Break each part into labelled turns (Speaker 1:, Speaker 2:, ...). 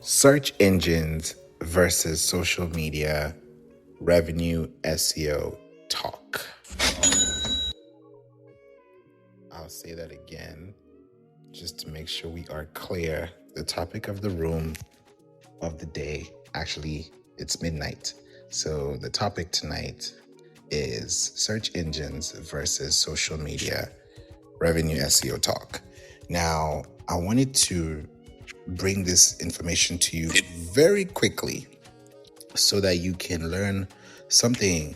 Speaker 1: Search engines versus social media revenue SEO talk. I'll say that again just to make sure we are clear. The topic of the room of the day, actually, it's midnight. So the topic tonight is search engines versus social media revenue SEO talk. Now, I wanted to bring this information to you very quickly so that you can learn something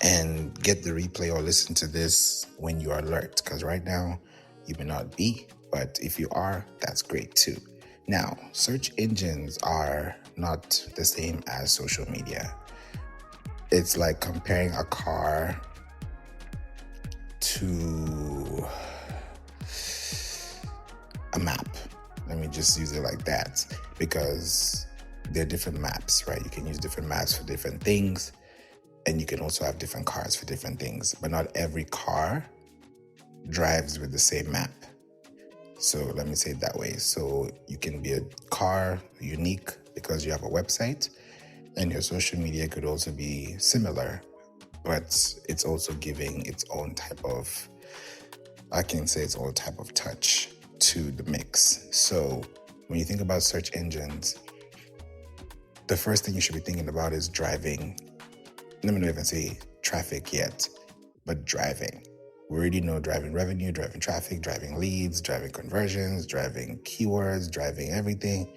Speaker 1: and get the replay or listen to this when you are alert. Because right now you may not be, but if you are, that's great too. Now, search engines are not the same as social media. It's like comparing a car to a map. Let me just use it like that, because there are different maps, right? You can use different maps for different things, and you can also have different cars for different things, but not every car drives with the same map. So let me say it that way. So you can be a car unique because you have a website, and your social media could also be similar, but it's also giving its own type of, I can say its own type of touch to the mix. So when you think about search engines, the first thing you should be thinking about is driving. Let me not even say traffic yet, but driving. We already know driving revenue, driving traffic, driving leads, driving conversions, driving keywords, driving everything.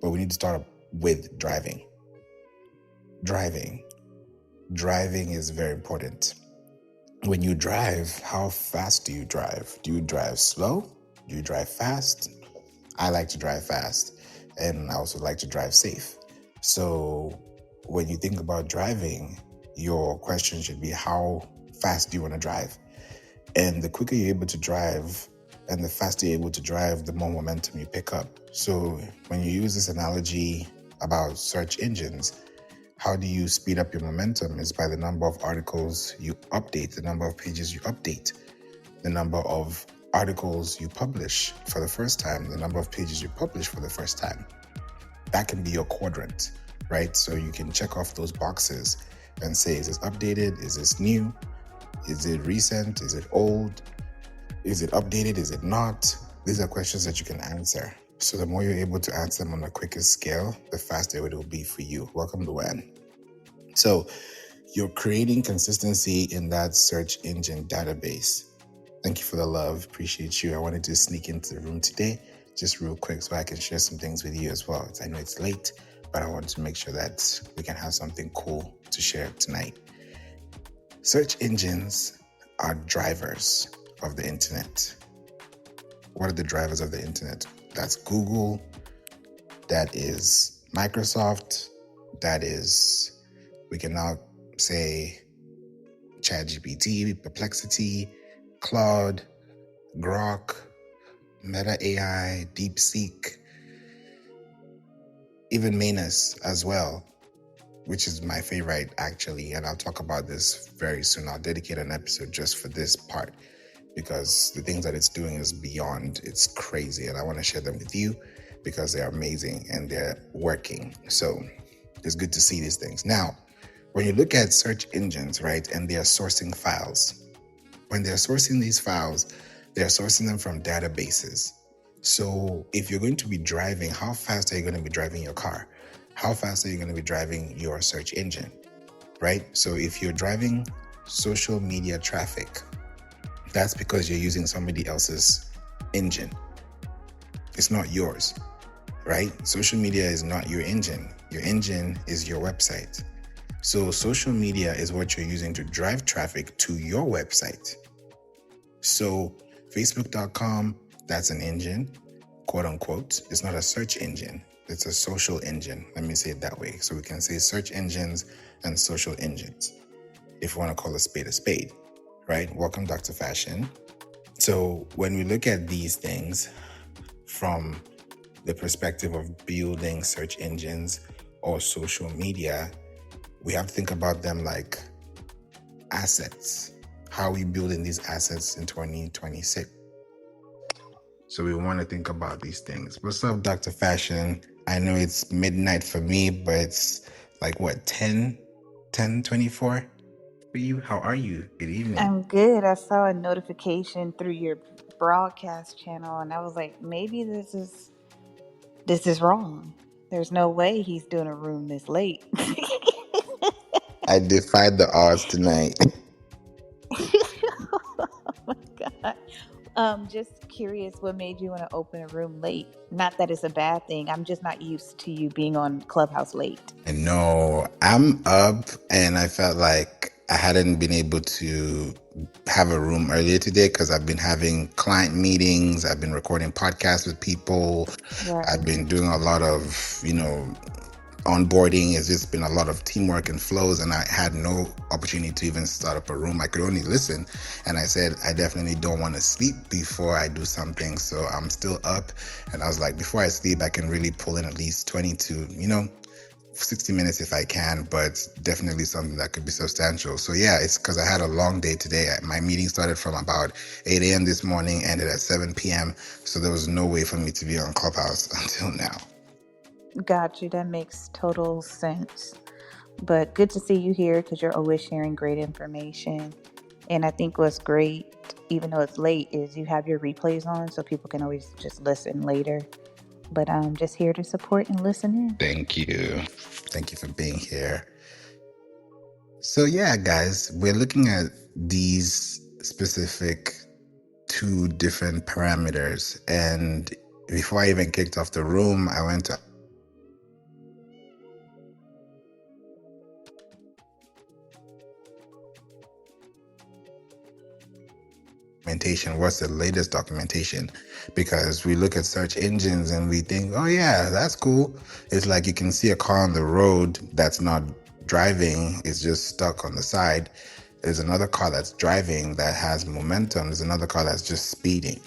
Speaker 1: But we need to start with driving. Driving is very important. When you drive, how fast do you drive? Do you drive slow? Do you drive fast? I like to drive fast, and I also like to drive safe. So when you think about driving, your question should be, how fast do you want to drive? And the quicker you're able to drive and the faster you're able to drive, the more momentum you pick up. So when you use this analogy about search engines, how do you speed up your momentum? Is by the number of articles you update, the number of pages you update, the number of articles you publish for the first time, the number of pages you publish for the first time. That can be your quadrant, right? So you can check off those boxes and say, is this updated? Is this new? Is it recent? Is it old? Is it updated? Is it not? These are questions that you can answer. So the more you're able to answer them on the quickest scale, the faster it will be for you. Welcome to WAN. So you're creating consistency in that search engine database. Thank you for the love. Appreciate you. I wanted to sneak into the room today, just real quick, so I can share some things with you as well. I know it's late, but I want to make sure that we can have something cool to share tonight. Search engines are drivers of the internet. What are the drivers of the internet? That's Google, that is Microsoft, that is, we can now say ChatGPT, Perplexity, Claude, Grok, Meta AI, DeepSeek, even Manus as well, which is my favorite actually. And I'll talk about this very soon. I'll dedicate an episode just for this part, because the things that it's doing is beyond, it's crazy. And I want to share them with you because they're amazing and they're working. So it's good to see these things. Now, when you look at search engines, right, and they are sourcing files, when they're sourcing these files, they're sourcing them from databases. So if you're going to be driving, how fast are you going to be driving your car? How fast are you going to be driving your search engine, right? So if you're driving social media traffic, that's because you're using somebody else's engine. It's not yours, right? Social media is not your engine. Your engine is your website. So social media is what you're using to drive traffic to your website. So Facebook.com, that's an engine, quote unquote. It's not a search engine. It's a social engine. Let me say it that way. So we can say search engines and social engines, if you want to call a spade, right? Welcome, Dr. Fashion. So when we look at these things from the perspective of building search engines or social media, we have to think about them like assets. How are we building these assets in 2026? So we want to think about these things. What's up, Dr. Fashion? I know it's midnight for me, but it's like what, 10:24 for you? How are you? Good evening.
Speaker 2: I'm good. I saw a notification through your broadcast channel and I was like, maybe this is wrong. There's no way he's doing a room this late.
Speaker 1: I defied the odds tonight.
Speaker 2: Oh my god. Just curious what made you want to open a room late. Not that it's a bad thing. I'm just not used to you being on Clubhouse late.
Speaker 1: I know I'm up and I felt like I hadn't been able to have a room earlier today because I've been having client meetings. I've been recording podcasts with people. I've
Speaker 2: Right.
Speaker 1: been doing a lot of, onboarding. It's just been a lot of teamwork and flows, and I had no opportunity to even start up a room. I could only listen. And I said, I definitely don't want to sleep before I do something. So I'm still up. And I was like, before I sleep, I can really pull in at least 20 to 60 minutes if I can, but definitely something that could be substantial. So yeah, it's because I had a long day today. My meeting started from about 8 a.m. this morning, ended at 7 p.m. So there was no way for me to be on Clubhouse until now.
Speaker 2: Got you. That makes total sense. But good to see you here because you're always sharing great information. And I think what's great, even though it's late, is you have your replays on so people can always just listen later. But I'm just here to support and listen in.
Speaker 1: Thank you. Thank you for being here. So yeah, guys, we're looking at these specific two different parameters. And before I even kicked off the room, I went to documentation. What's the latest documentation? Because we look at search engines and we think, oh yeah, that's cool. It's like you can see a car on the road that's not driving, it's just stuck on the side. There's another car that's driving that has momentum. There's another car that's just speeding.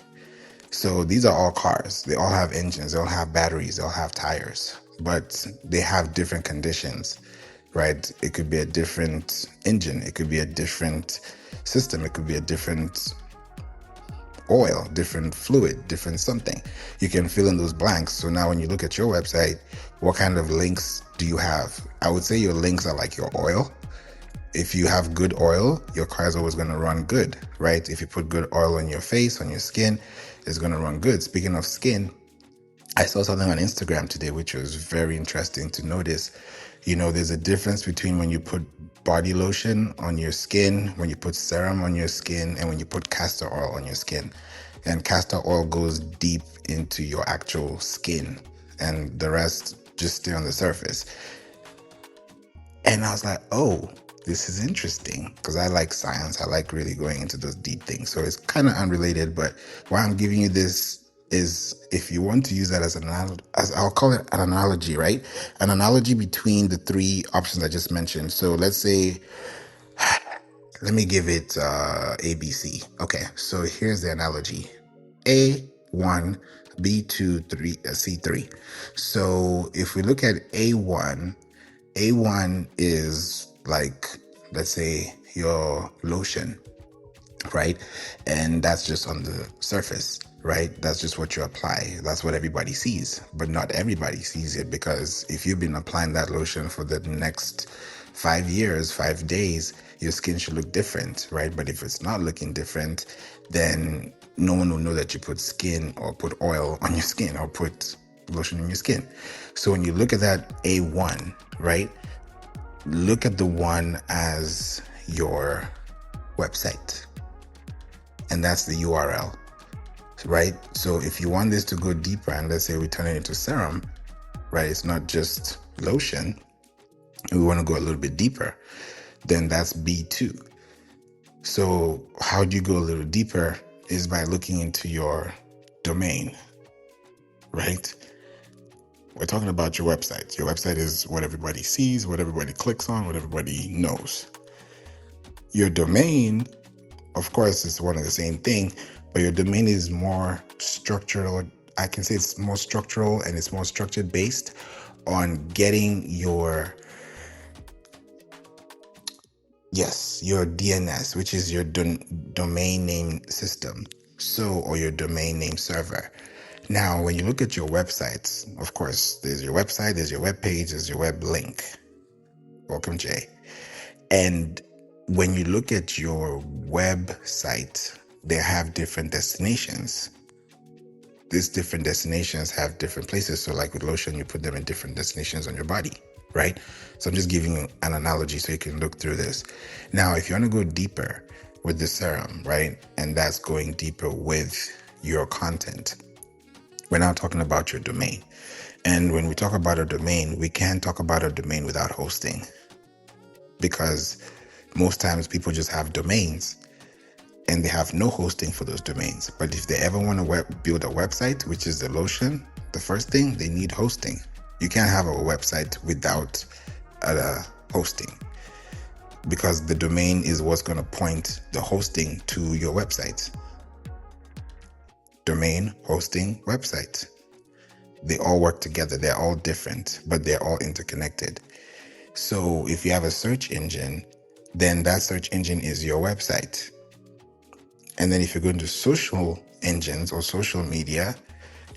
Speaker 1: So these are all cars. They all have engines, they all have batteries, they all have tires, but they have different conditions, right? It could be a different engine, it could be a different system, it could be a different oil, different fluid, different something. You can fill in those blanks. So now when you look at your website, what kind of links do you have? I would say your links are like your oil. If you have good oil, your car is always going to run good, right? If you put good oil on your face, on your skin, it's going to run good. Speaking of skin, I saw something on Instagram today, which was very interesting to notice. There's a difference between when you put body lotion on your skin, when you put serum on your skin, and when you put castor oil on your skin. And castor oil goes deep into your actual skin, and the rest just stay on the surface. And I was like, oh, this is interesting because I like science. I like really going into those deep things. So it's kind of unrelated, but why I'm giving you this is if you want to use that as I'll call it an analogy, right? An analogy between the three options I just mentioned. So let's say, let me give it ABC. Okay, so here's the analogy. A1, B2, C3. So if we look at A1 is like, let's say, your lotion, right? And that's just on the surface, right? That's just what you apply. That's what everybody sees, but not everybody sees it, because if you've been applying that lotion for the next 5 years, 5 days, your skin should look different, right? But if it's not looking different, then no one will know that you put skin or put oil on your skin or put lotion on your skin. So when you look at that A1, right? Look at the one as your website, and that's the URL, right? So if you want this to go deeper, and let's say we turn it into serum, right? It's not just lotion. We want to go a little bit deeper. Then that's B2. So how do you go a little deeper is by looking into your domain, right? We're talking about your website. Your website is what everybody sees, what everybody clicks on, what everybody knows. Your domain, of course, is one of the same thing, but your domain is more structural. I can say it's more structural and it's more structured based on getting your DNS, which is your domain name system. So, or your domain name server. Now, when you look at your websites, of course, there's your website, there's your web page, there's your web link. Welcome, Jay. And when you look at your website, they have different destinations. These different destinations have different places. So like with lotion, you put them in different destinations on your body, right? So I'm just giving you an analogy so you can look through this. Now, if you want to go deeper with the serum, right? And that's going deeper with your content. We're now talking about your domain. And when we talk about a domain, we can't talk about a domain without hosting, because most times people just have domains and they have no hosting for those domains. But if they ever want to build a website, which is the lotion, the first thing, they need hosting. You can't have a website without hosting, because the domain is what's going to point the hosting to your website. Domain, hosting, website. They all work together. They're all different, but they're all interconnected. So if you have a search engine, then that search engine is your website. And then if you're going to social engines or social media,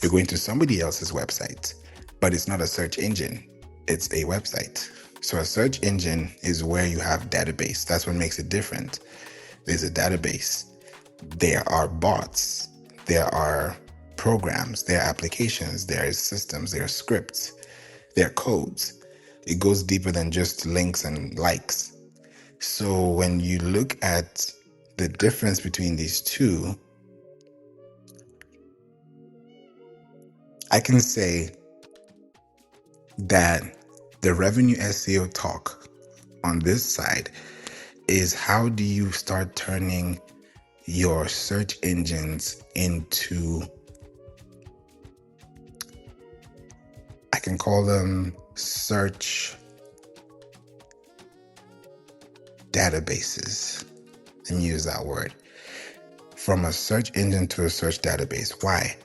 Speaker 1: you're going to somebody else's website, but it's not a search engine. It's a website. So a search engine is where you have database. That's what makes it different. There's a database. There are bots. There are programs. There are applications. There are systems. There are scripts. There are codes. It goes deeper than just links and likes. So when you look at the difference between these two, I can say that the revenue SEO talk on this side is, how do you start turning your search engines into, I can call them search databases. Let me use that word. From a search engine to a search database. Why?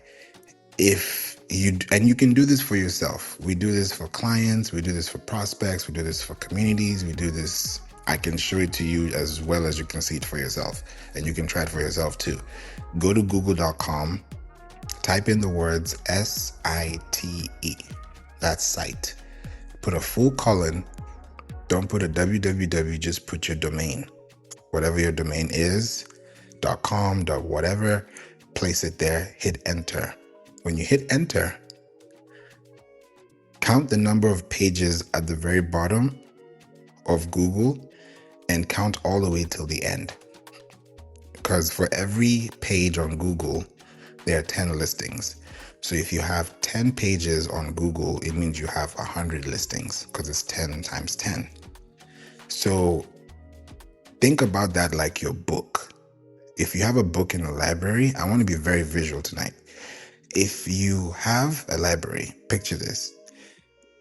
Speaker 1: And you can do this for yourself. We do this for clients. We do this for prospects. We do this for communities. We do this. I can show it to you as well as you can see it for yourself. And you can try it for yourself too. Go to google.com, type in the words SITE. That's site. Put a full colon. Don't put a www, just put your domain. Whatever your domain is, .com, .whatever, place it there, hit enter. When you hit enter, count the number of pages at the very bottom of Google and count all the way till the end. Because for every page on Google, there are 10 listings. So if you have 10 pages on Google, it means you have 100 listings, because it's 10 times 10. So think about that like your book. If you have a book in a library, I want to be very visual tonight. If you have a library, picture this.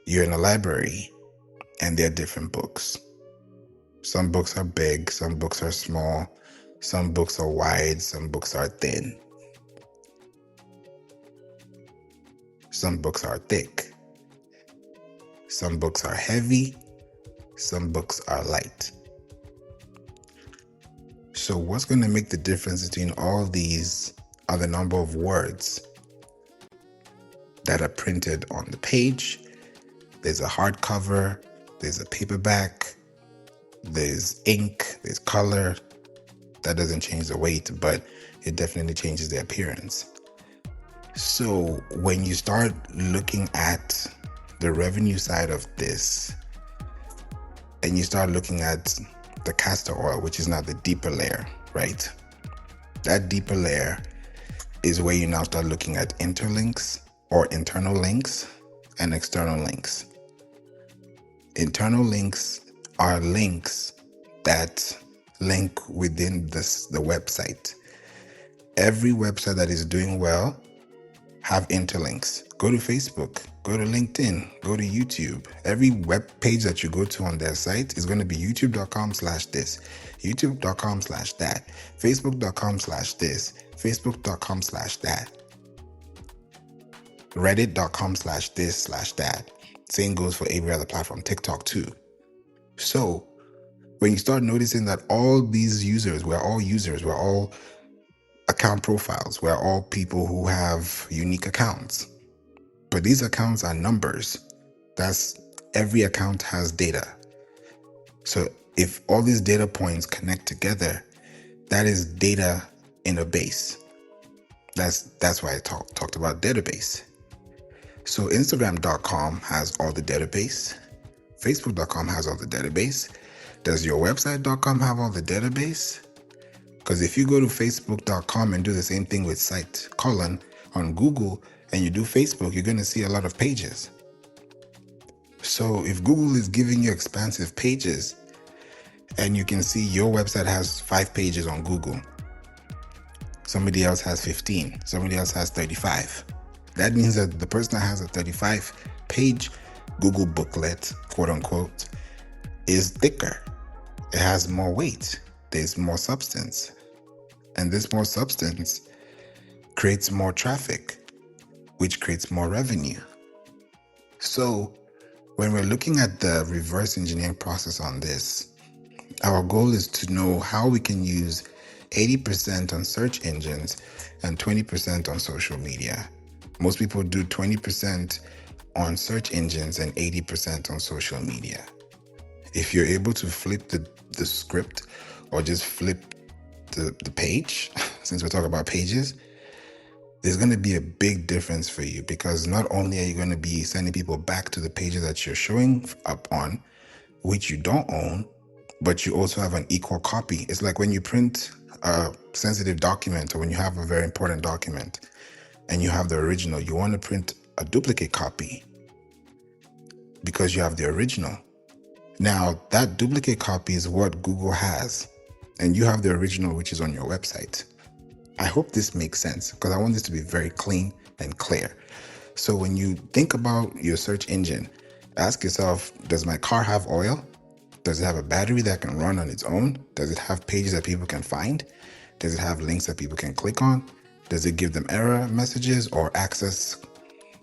Speaker 1: You're in a library and there are different books. Some books are big, some books are small, some books are wide, some books are thin. Some books are thick. Some books are heavy, some books are light. So what's going to make the difference between all these are the number of words that are printed on the page. There's a hardcover, there's a paperback, there's ink, there's color. That doesn't change the weight, but it definitely changes the appearance. So when you start looking at the revenue side of this, and you start looking at the castor oil, which is now the deeper layer, right? That deeper layer is where you now start looking at interlinks, or internal links, and external links. Internal links are links that link within the website. Every website that is doing well have interlinks. Go to Facebook, go to LinkedIn, go to YouTube. Every web page that you go to on their site is going to be youtube.com/this, youtube.com/that, facebook.com/this, facebook.com/that, reddit.com/this/that. Same goes for every other platform, TikTok too. So when you start noticing that all these users, we're all account profiles, where all people who have unique accounts. But these accounts are numbers. That's every account has data. So if all these data points connect together, that is data in a base. That's why I talked about database. So Instagram.com has all the database. Facebook.com has all the database. Does your website.com have all the database? Because if you go to Facebook.com and do the same thing with site colon on Google and you do Facebook, you're going to see a lot of pages. So if Google is giving you expansive pages and you can see your website has 5 pages on Google, somebody else has 15, somebody else has 35. That means that the person that has a 35-page Google booklet, quote unquote, is thicker. It has more weight. There's more substance. And this more substance creates more traffic, which creates more revenue. So when we're looking at the reverse engineering process on this, our goal is to know how we can use 80% on search engines and 20% on social media. Most people do 20% on search engines and 80% on social media. If you're able to flip the script or just flip the page, since we're talking about pages, there's going to be a big difference for you, because not only are you going to be sending people back to the pages that you're showing up on, which you don't own, but you also have an equal copy. It's like when you print a sensitive document, or when you have a very important document and you have the original, you want to print a duplicate copy because you have the original. Now, that duplicate copy is what Google has, and you have the original, which is on your website. I hope this makes sense, because I want this to be very clean and clear. So when you think about your search engine, ask yourself, does my car have oil? Does it have a battery that can run on its own? Does it have pages that people can find? Does it have links that people can click on? Does it give them error messages or access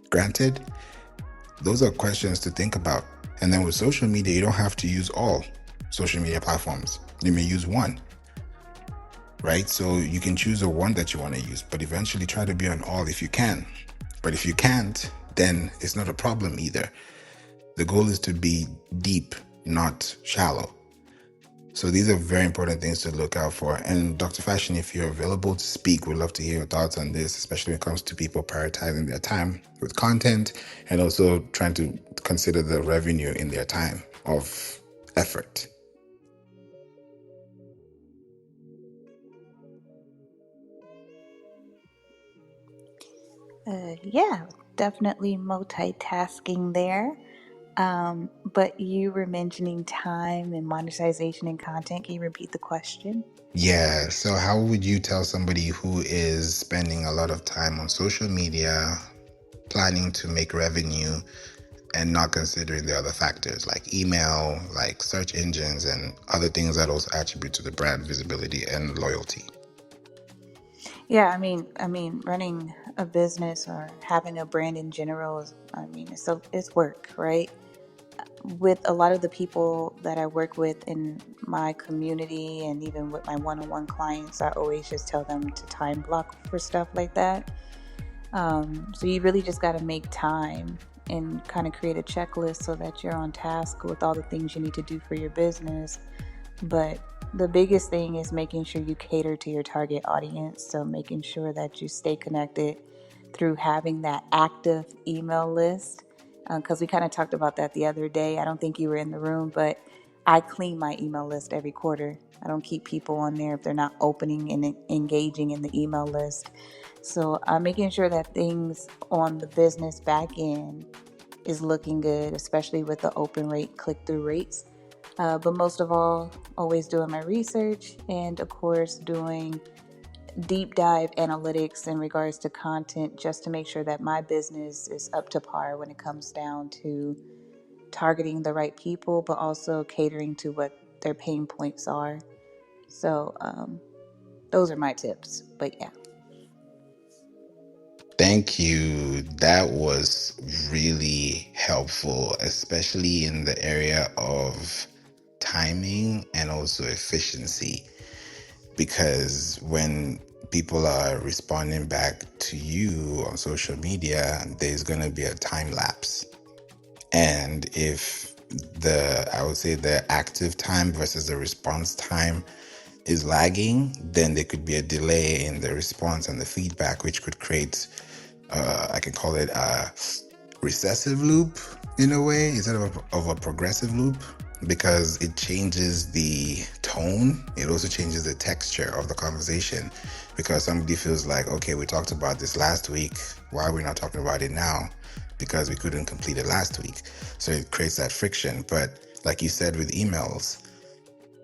Speaker 1: granted? Those are questions to think about. And then with social media, you don't have to use all social media platforms. You may use one, right? So you can choose the one that you want to use, but eventually try to be on all if you can. But if you can't, then it's not a problem either. The goal is to be deep, not shallow. So these are very important things to look out for. And Dr. Fashion, if you're available to speak, we'd love to hear your thoughts on this, especially when it comes to people prioritizing their time with content and also trying to consider the revenue in their time of effort.
Speaker 2: Yeah, definitely multitasking there. But you were mentioning time and monetization and content. Can you repeat the question?
Speaker 1: Yeah, so how would you tell somebody who is spending a lot of time on social media, planning to make revenue, and not considering the other factors like email, like search engines, and other things that also attribute to the brand visibility and loyalty?
Speaker 2: Yeah, I mean, running a business or having a brand in general is, I mean, it's work, right? With a lot of the people that I work with in my community and even with my one-on-one clients, I always just tell them to time block for stuff like that. So you really just got to make time and kind of create a checklist so that you're on task with all the things you need to do for your business. But the biggest thing is making sure you cater to your target audience. So making sure that you stay connected through having that active email list. Because we kind of talked about that the other day. I don't think you were in the room, but I clean my email list every quarter. I don't keep people on there if they're not opening and engaging in the email list. So I'm making sure that things on the business back end is looking good, especially with the open rate, click through rates. But most of all, always doing my research and, of course, doing deep dive analytics in regards to content just to make sure that my business is up to par when it comes down to targeting the right people, but also catering to what their pain points are. So, those are my tips. But yeah.
Speaker 1: Thank you. That was really helpful, especially in the area of timing and also efficiency. Because when people are responding back to you on social media, there's going to be a time lapse. And if I would say the active time versus the response time is lagging, then there could be a delay in the response and the feedback, which could create, I can call it a recessive loop in a way, instead of a progressive loop, because it changes the tone. It also changes the texture of the conversation, because somebody feels like, okay, we talked about this last week. Why are we not talking about it now? Because we couldn't complete it last week. So it creates that friction. But like you said with emails,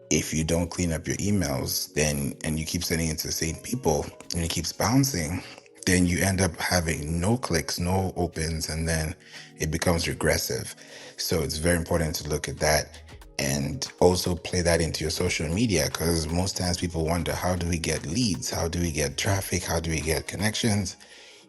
Speaker 1: if you don't clean up your emails, then, and you keep sending it to the same people and it keeps bouncing, then you end up having no clicks, no opens, and then it becomes regressive. So it's very important to look at that and also play that into your social media, because most times people wonder, how do we get leads? How do we get traffic? How do we get connections?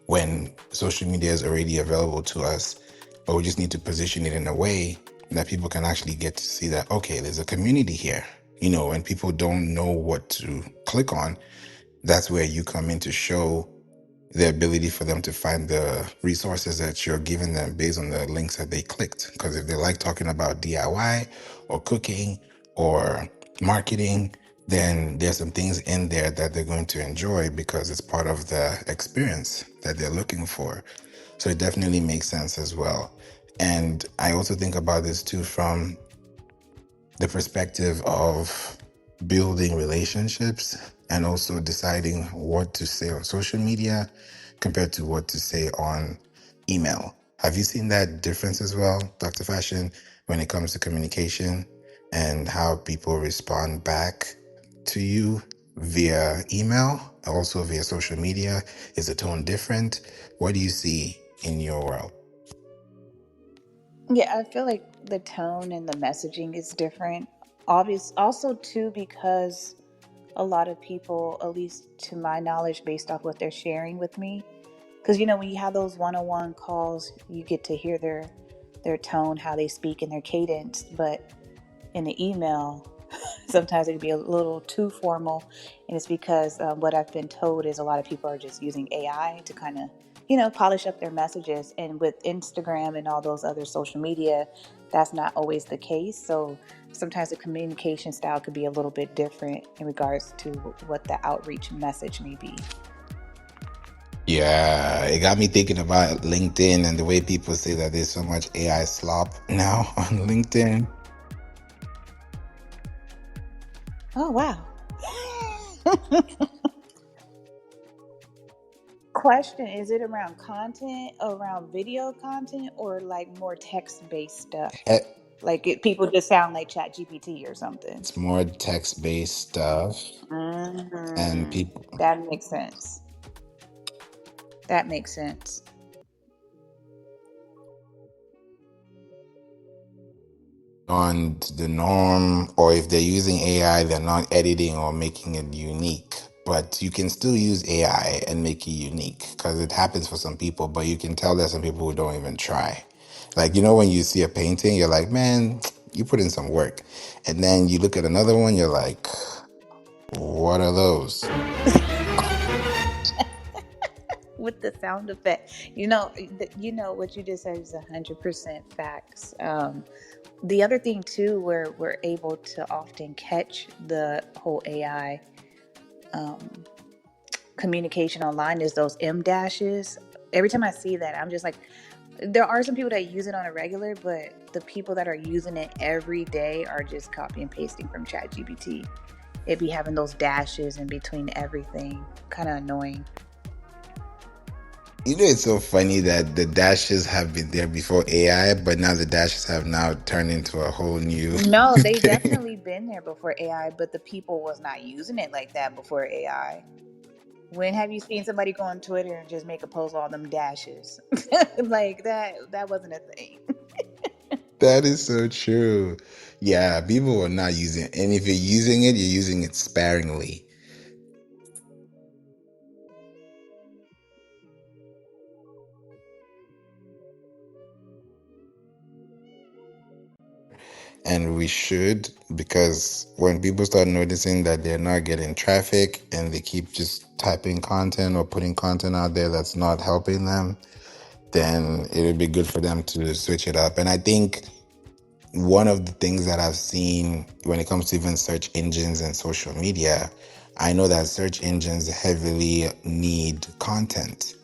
Speaker 1: When social media is already available to us, but we just need to position it in a way that people can actually get to see that, okay, there's a community here. When people don't know what to click on, that's where you come in to show the ability for them to find the resources that you're giving them based on the links that they clicked. Because if they like talking about DIY or cooking or marketing, then there's some things in there that they're going to enjoy because it's part of the experience that they're looking for. So it definitely makes sense as well. And I also think about this too from the perspective of building relationships and also deciding what to say on social media compared to what to say on email. Have you seen that difference as well, Dr. Fashion, when it comes to communication and how people respond back to you via email, also via social media? Is the tone different? What do you see in your world?
Speaker 2: Yeah, I feel like the tone and the messaging is different. Obvious, also too, because a lot of people, at least to my knowledge, based off what they're sharing with me, because when you have those one-on-one calls, you get to hear their tone, how they speak, and their cadence. But in the email, sometimes it can be a little too formal, and it's because what I've been told is a lot of people are just using AI to kind of polish up their messages, and with Instagram and all those other social media, that's not always the case. So sometimes the communication style could be a little bit different in regards to what the outreach message may be.
Speaker 1: Yeah, it got me thinking about LinkedIn and the way people say that there's so much AI slop now on LinkedIn.
Speaker 2: Oh, wow. Question, is it around content, around video content, or like more text-based stuff? Like people just sound like Chat GPT or something.
Speaker 1: It's more text-based stuff, and
Speaker 2: Mm,
Speaker 1: people
Speaker 2: that makes sense. That makes sense.
Speaker 1: on the norm, or if they're using AI, they're not editing or making it unique. But you can still use AI and make it unique because it happens for some people, but you can tell there's some people who don't even try. Like, when you see a painting, you're like, man, you put in some work. And then you look at another one, you're like, what are those?
Speaker 2: With the sound effect, what you just said is 100% facts. The other thing too, where we're able to often catch the whole AI communication online is those M dashes. Every time I see that, I'm just like, there are some people that use it on a regular, but the people that are using it every day are just copy and pasting from ChatGPT. It be having those dashes in between everything. Kind of annoying.
Speaker 1: It's so funny that the dashes have been there before AI, but now the dashes have now turned into a whole new
Speaker 2: No, they
Speaker 1: thing.
Speaker 2: definitely been there before AI, but the people was not using it like that before AI. When have you seen somebody go on Twitter and just make a post with all them dashes? Like that wasn't a thing.
Speaker 1: That is so true. Yeah, people are not using it. And if you're using it, you're using it sparingly. and we should, because when people start noticing that they're not getting traffic and they keep just typing content or putting content out there that's not helping them, then it would be good for them to switch it up. And I think one of the things that I've seen when it comes to even search engines and social media, I know that search engines heavily need content.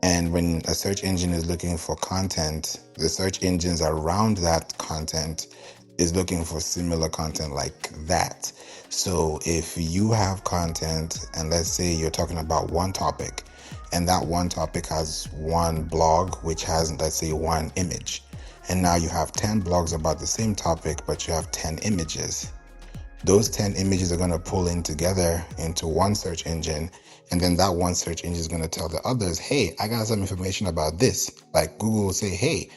Speaker 1: And when a search engine is looking for content, the search engines around that content is looking for similar content like that. So if you have content, and let's say you're talking about one topic, and that one topic has one blog, which has, let's say, one image, and now you have 10 blogs about the same topic, but you have 10 images. Those 10 images are going to pull in together into one search engine. And then that one search engine is going to tell the others, hey, I got some information about this. Like Google will say, hey,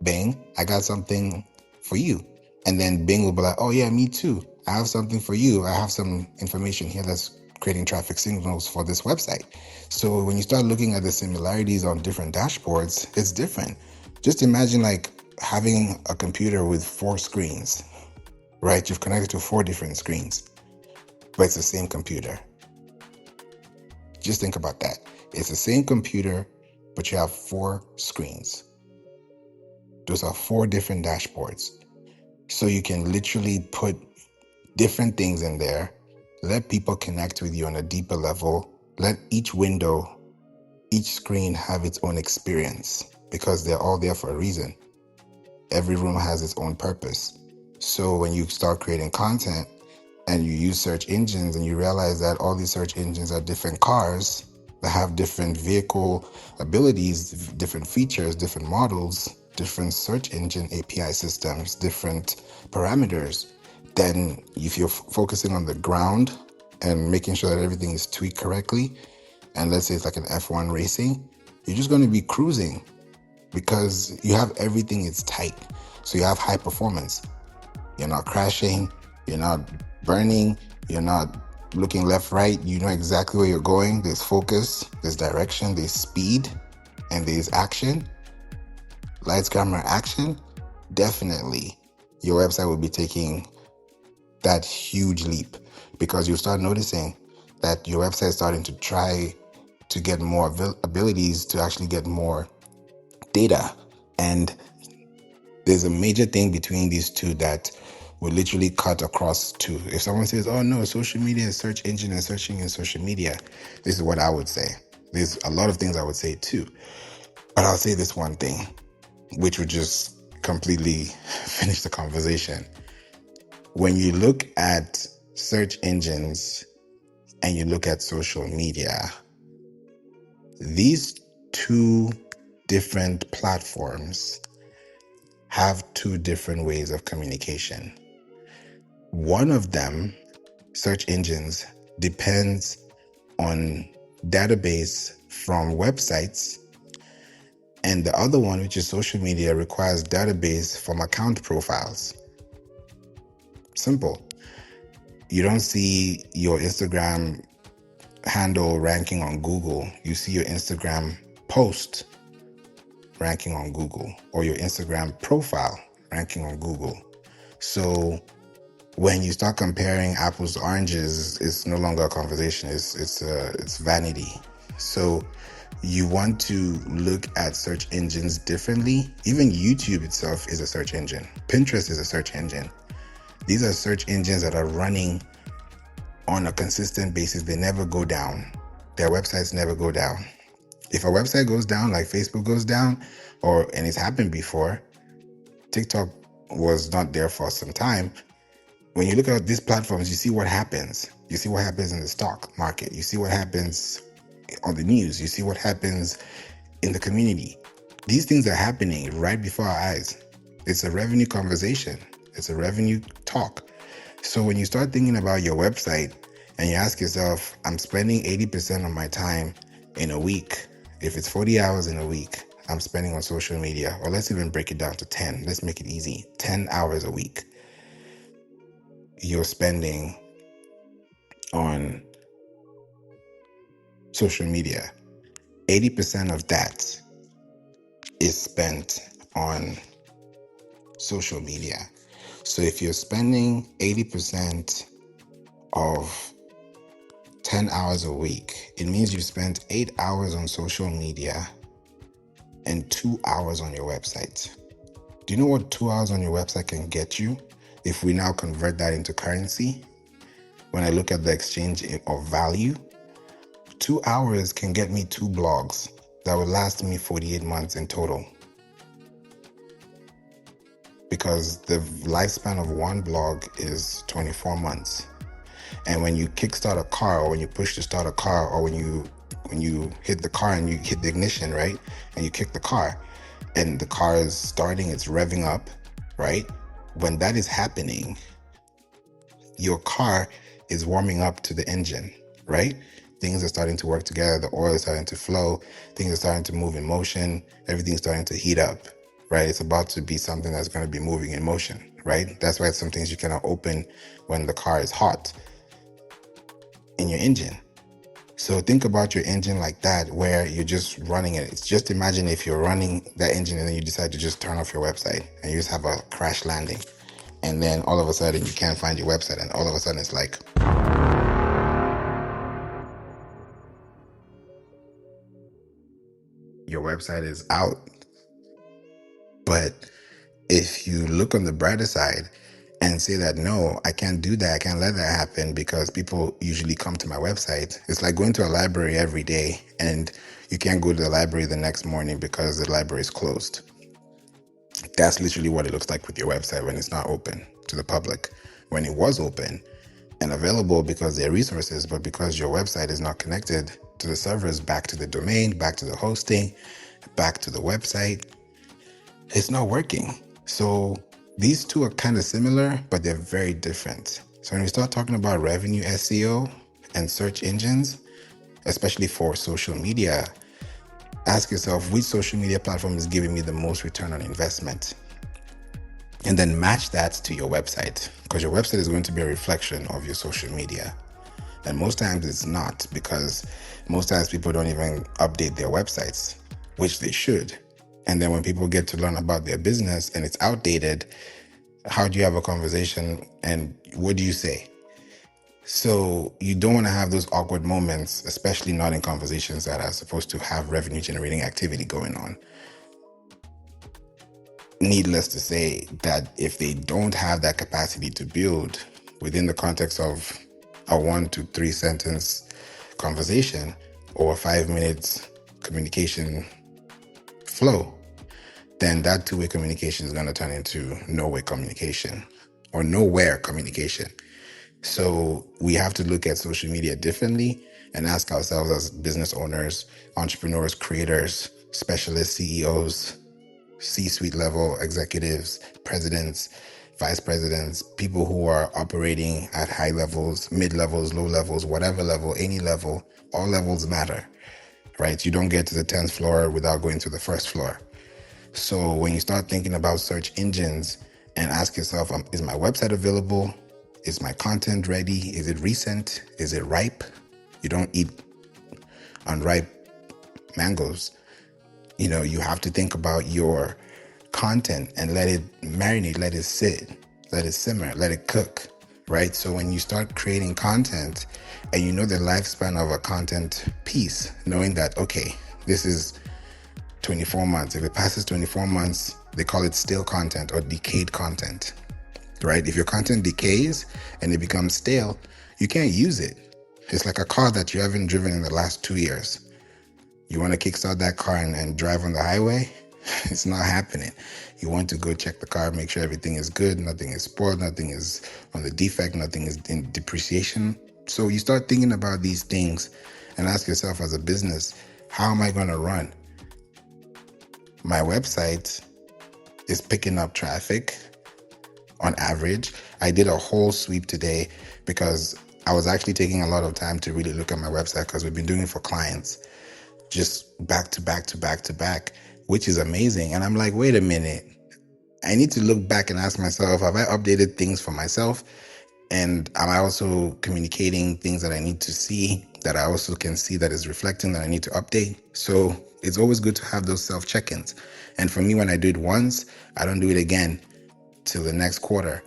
Speaker 1: Bing, I got something for you. And then Bing will be like, oh yeah, me too. I have something for you. I have some information here that's creating traffic signals for this website. So when you start looking at the similarities on different dashboards, it's different. Just imagine like having a computer with 4 screens, right? You've connected to 4 different screens, but it's the same computer. Just think about that. It's the same computer, but you have 4 screens. Those are 4 different dashboards. So you can literally put different things in there, let people connect with you on a deeper level, let each window, each screen have its own experience, because they're all there for a reason. Every room has its own purpose. So when you start creating content and you use search engines and you realize that all these search engines are different cars that have different vehicle abilities, different features, different models, different search engine API systems, different parameters, then if you're focusing on the ground and making sure that everything is tweaked correctly, and let's say it's like an F1 racing, you're just going to be cruising because you have everything, it's tight. So you have high performance. You're not crashing, you're not burning, you're not looking left, right. You know exactly where you're going. There's focus, there's direction, there's speed, and there's action. Lights, camera, action. Definitely your website will be taking that huge leap, because you'll start noticing that your website is starting to try to get more abilities to actually get more data. And there's a major thing between these two that will literally cut across two. If someone says, oh no, social media is search engine and searching in social media, this is what I would say. There's a lot of things I would say too, but I'll say this one thing, which would just completely finish the conversation. When you look at search engines and you look at social media, these 2 different platforms have 2 different ways of communication. One of them, search engines, depends on database from websites, and the other one, which is social media, requires database from account profiles. Simple. You don't see your Instagram handle ranking on Google. You see your Instagram post ranking on Google, or your Instagram profile ranking on Google. So when you start comparing apples to oranges, it's no longer a conversation. It's vanity. So you want to look at search engines differently. Even YouTube itself is a search engine. Pinterest is a search engine. These are search engines that are running on a consistent basis. They never go down. Their websites never go down. If a website goes down, like Facebook goes down, and it's happened before, TikTok was not there for some time. When you look at these platforms, you see what happens. You see what happens in the stock market. You see what happens on the news. You see what happens in the community. These things are happening right before our eyes. It's a revenue conversation. It's a revenue talk. So when you start thinking about your website and you ask yourself, I'm spending 80% of my time in a week. If it's 40 hours in a week, I'm spending on social media. Or let's even break it down to 10. Let's make it easy. 10 hours a week you're spending on social media. 80% of that is spent on social media. So if you're spending 80% of 10 hours a week, it means you spent 8 hours on social media and 2 hours on your website. Do you know what 2 hours on your website can get you? If we now convert that into currency, when I look at the exchange of value, 2 hours can get me 2 blogs that would last me 48 months in total. Because the lifespan of one blog is 24 months. And when you kickstart a car, or when you push to start a car, or when you hit the car and you hit the ignition, right? And you kick the car and the car is starting, it's revving up, right? When that is happening, your car is warming up to the engine, right? Things are starting to work together. The oil is starting to flow. Things are starting to move in motion. Everything's starting to heat up, right? It's about to be something that's going to be moving in motion, right? That's why some things you cannot open when the car is hot in your engine. So think about your engine like that, where you're just running it. It's just imagine if you're running that engine and then you decide to just turn off your website and you just have a crash landing. And then all of a sudden you can't find your website, and all of a sudden it's like, your website is out. But if you look on the brighter side and say that, no, I can't do that, I can't let that happen because people usually come to my website. It's like going to a library every day and you can't go to the library the next morning because the library is closed. That's literally what it looks like with your website when it's not open to the public. When it was open and available because there are resources, but because your website is not connected to the servers, back to the domain, back to the hosting, back to the website, it's not working. So these two are kind of similar, but they're very different. So when we start talking about revenue SEO and search engines, especially for social media, ask yourself, which social media platform is giving me the most return on investment? And then match that to your website, because your website is going to be a reflection of your social media. And most times it's not, because most times people don't even update their websites, which they should. And then when people get to learn about their business and it's outdated, how do you have a conversation and what do you say? So you don't want to have those awkward moments, especially not in conversations that are supposed to have revenue generating activity going on. Needless to say that if they don't have that capacity to build within the context of a 1 to 3 sentence conversation or a 5 minutes communication flow, then that two-way communication is going to turn into no-way communication or nowhere communication. So we have to look at social media differently and ask ourselves as business owners, entrepreneurs, creators, specialists, CEOs, C-suite level executives, presidents, vice presidents, people who are operating at high levels, mid levels, low levels, whatever level, any level, all levels matter, right? You don't get to the 10th floor without going to the first floor. So when you start thinking about search engines and ask yourself, is my website available? Is my content ready? Is it recent? Is it ripe? You don't eat unripe mangoes. You have to think about your content and let it marinate, let it sit, let it simmer, let it cook, right? So when you start creating content and you know the lifespan of a content piece, knowing that, okay, this is 24 months. If it passes 24 months, they call it stale content or decayed content, right? If your content decays and it becomes stale, you can't use it. It's like a car that you haven't driven in the last 2 years. You want to kickstart that car and drive on the highway? It's not happening. You want to go check the car, make sure everything is good, nothing is spoiled, nothing is on the defect, nothing is in depreciation. So you start thinking about these things and ask yourself, as a business, how am I going to run? My website is picking up traffic on average. I did a whole sweep today because I was actually taking a lot of time to really look at my website, because we've been doing it for clients, just back to back to back to back, which is amazing. And I'm like, wait a minute. I need to look back and ask myself, have I updated things for myself? And am I also communicating things that I need to see, that I also can see that is reflecting that I need to update? So it's always good to have those self-check-ins. And for me, when I do it once, I don't do it again till the next quarter.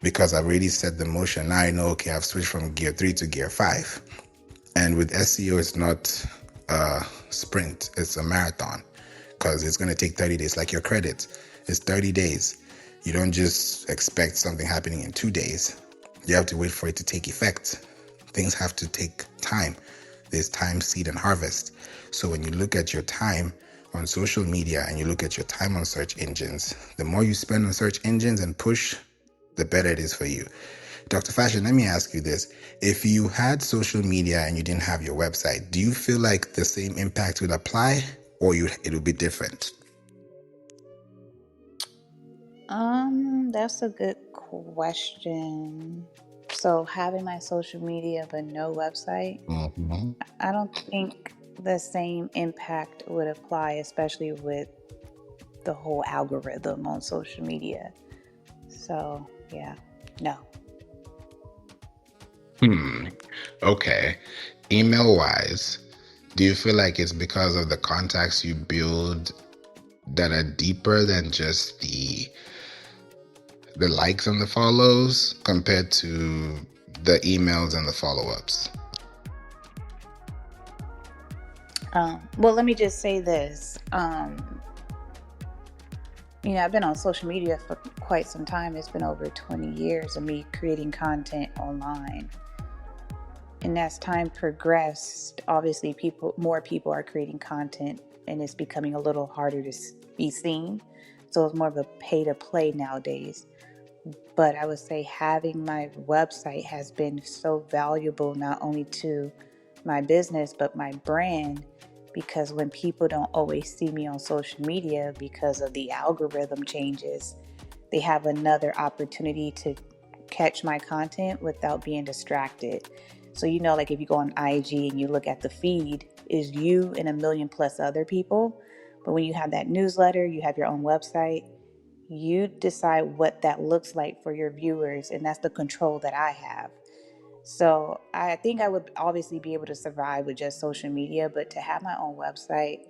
Speaker 1: because I've already set the motion. Now I know, okay, I've switched from gear 3 to gear 5. And with SEO, it's not a sprint, it's a marathon, because it's going to take 30 days. Like your credit, it's 30 days. You don't just expect something happening in 2 days. You have to wait for it to take effect. Things have to take time. There's time, seed, and harvest. So when you look at your time on social media and you look at your time on search engines, the more you spend on search engines and push, the better it is for you. Dr. Fashion, let me ask you this. If you had social media and you didn't have your website, do you feel like the same impact would apply, or it would be different?
Speaker 2: That's a good question. So having my social media but no website,
Speaker 1: Mm-hmm.
Speaker 2: I don't think the same impact would apply, especially with the whole algorithm on social media. So yeah, no.
Speaker 1: Okay. Email wise, do you feel like it's because of the contacts you build that are deeper than just the likes and the follows compared to the emails and the follow-ups?
Speaker 2: Well, let me just say this. I've been on social media for quite some time. It's been over 20 years of me creating content online. And as time progressed, obviously more people are creating content and it's becoming a little harder to be seen. So it's more of a pay to play nowadays. But I would say having my website has been so valuable not only to my business but my brand, because when people don't always see me on social media because of the algorithm changes, they have another opportunity to catch my content without being distracted. So, like if you go on IG and you look at the feed, is you and a million plus other people. But when you have that newsletter, you have your own website, you decide what that looks like for your viewers. And that's the control that I have. So I think I would obviously be able to survive with just social media, but to have my own website,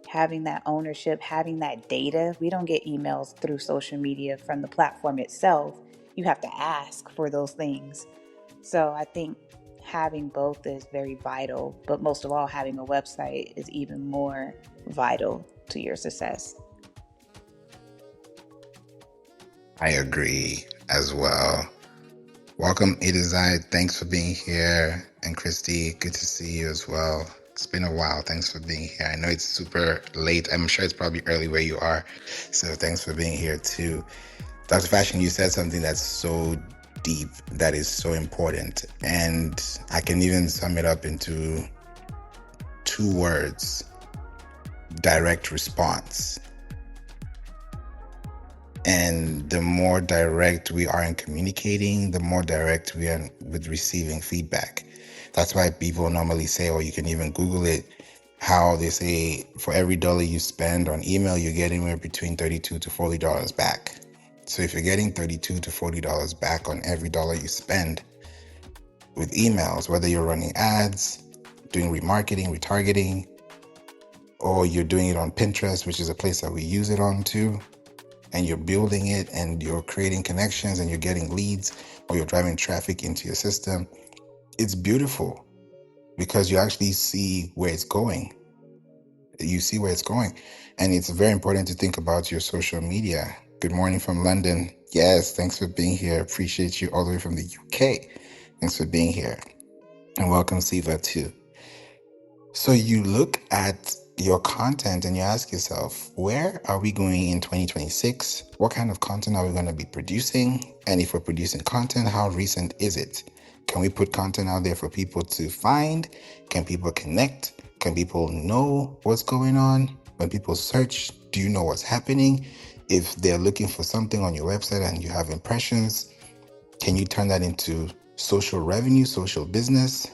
Speaker 2: having that ownership, having that data, we don't get emails through social media from the platform itself. You have to ask for those things. So I think having both is very vital, but most of all, having a website is even more vital to your success.
Speaker 1: I agree as well. Welcome, Idizai. Thanks for being here. And Christy, good to see you as well. It's been a while. Thanks for being here. I know it's super late. I'm sure it's probably early where you are. So thanks for being here too. Dr. Fashion, you said something that's so deep, that is so important. And I can even sum it up into 2 words: direct response. And the more direct we are in communicating, the more direct we are with receiving feedback. That's why people normally say, or you can even Google it, how they say for every dollar you spend on email, you're getting anywhere between $32 to $40 back. So if you're getting $32 to $40 back on every dollar you spend with emails, whether you're running ads, doing remarketing, retargeting, or you're doing it on Pinterest, which is a place that we use it on too, and you're building it and you're creating connections and you're getting leads, or you're driving traffic into your system, it's beautiful because you actually see where it's going. You see where it's going. And it's very important to think about your social media. Good morning from London. Yes, thanks for being here. Appreciate you all the way from the UK. Thanks for being here. And welcome, Siva, too. So you look at your content and you ask yourself, where are we going in 2026? What kind of content are we going to be producing? And if we're producing content, how recent is it? Can we put content out there for people to find? Can people connect? Can people know what's going on? When people search, do you know what's happening? If they're looking for something on your website and you have impressions, can you turn that into social revenue, social business?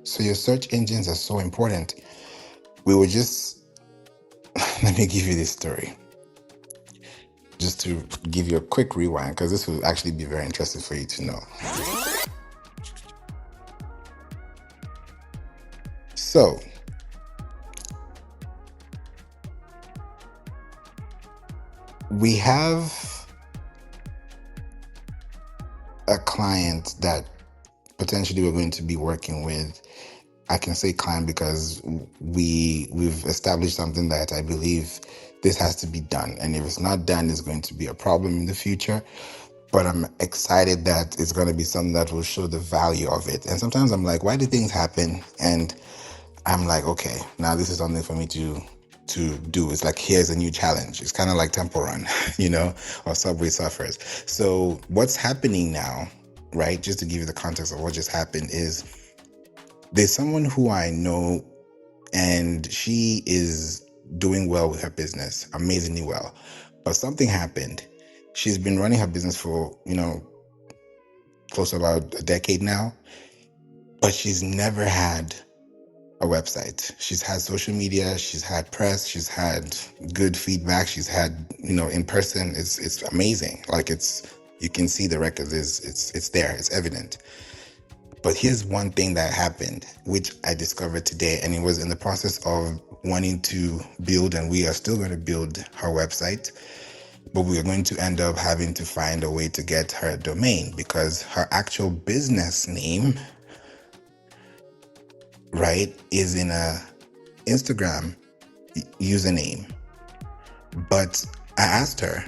Speaker 1: So your search engines are so important. We were just, let me give you this story, just to give you a quick rewind, because this will actually be very interesting for you to know. So, we have a client that potentially we're going to be working with. I can say client because we've established something that I believe this has to be done. And if it's not done, it's going to be a problem in the future. But I'm excited that it's going to be something that will show the value of it. And sometimes I'm like, why do things happen? And I'm like, okay, now this is something for me to do. It's like, here's a new challenge. It's kind of like Temple Run, or Subway Surfers. So what's happening now, right? Just to give you the context of what just happened is there's someone who I know and she is doing well with her business, amazingly well. But something happened. She's been running her business for, close to about a decade now, but she's never had a website. She's had social media, she's had press, she's had good feedback, she's had, in person. It's amazing. Like you can see the records, it's there, it's evident. But here's one thing that happened, which I discovered today, and it was in the process of wanting to build, and we are still going to build her website, but we are going to end up having to find a way to get her a domain because her actual business name, right, is in a Instagram username. But I asked her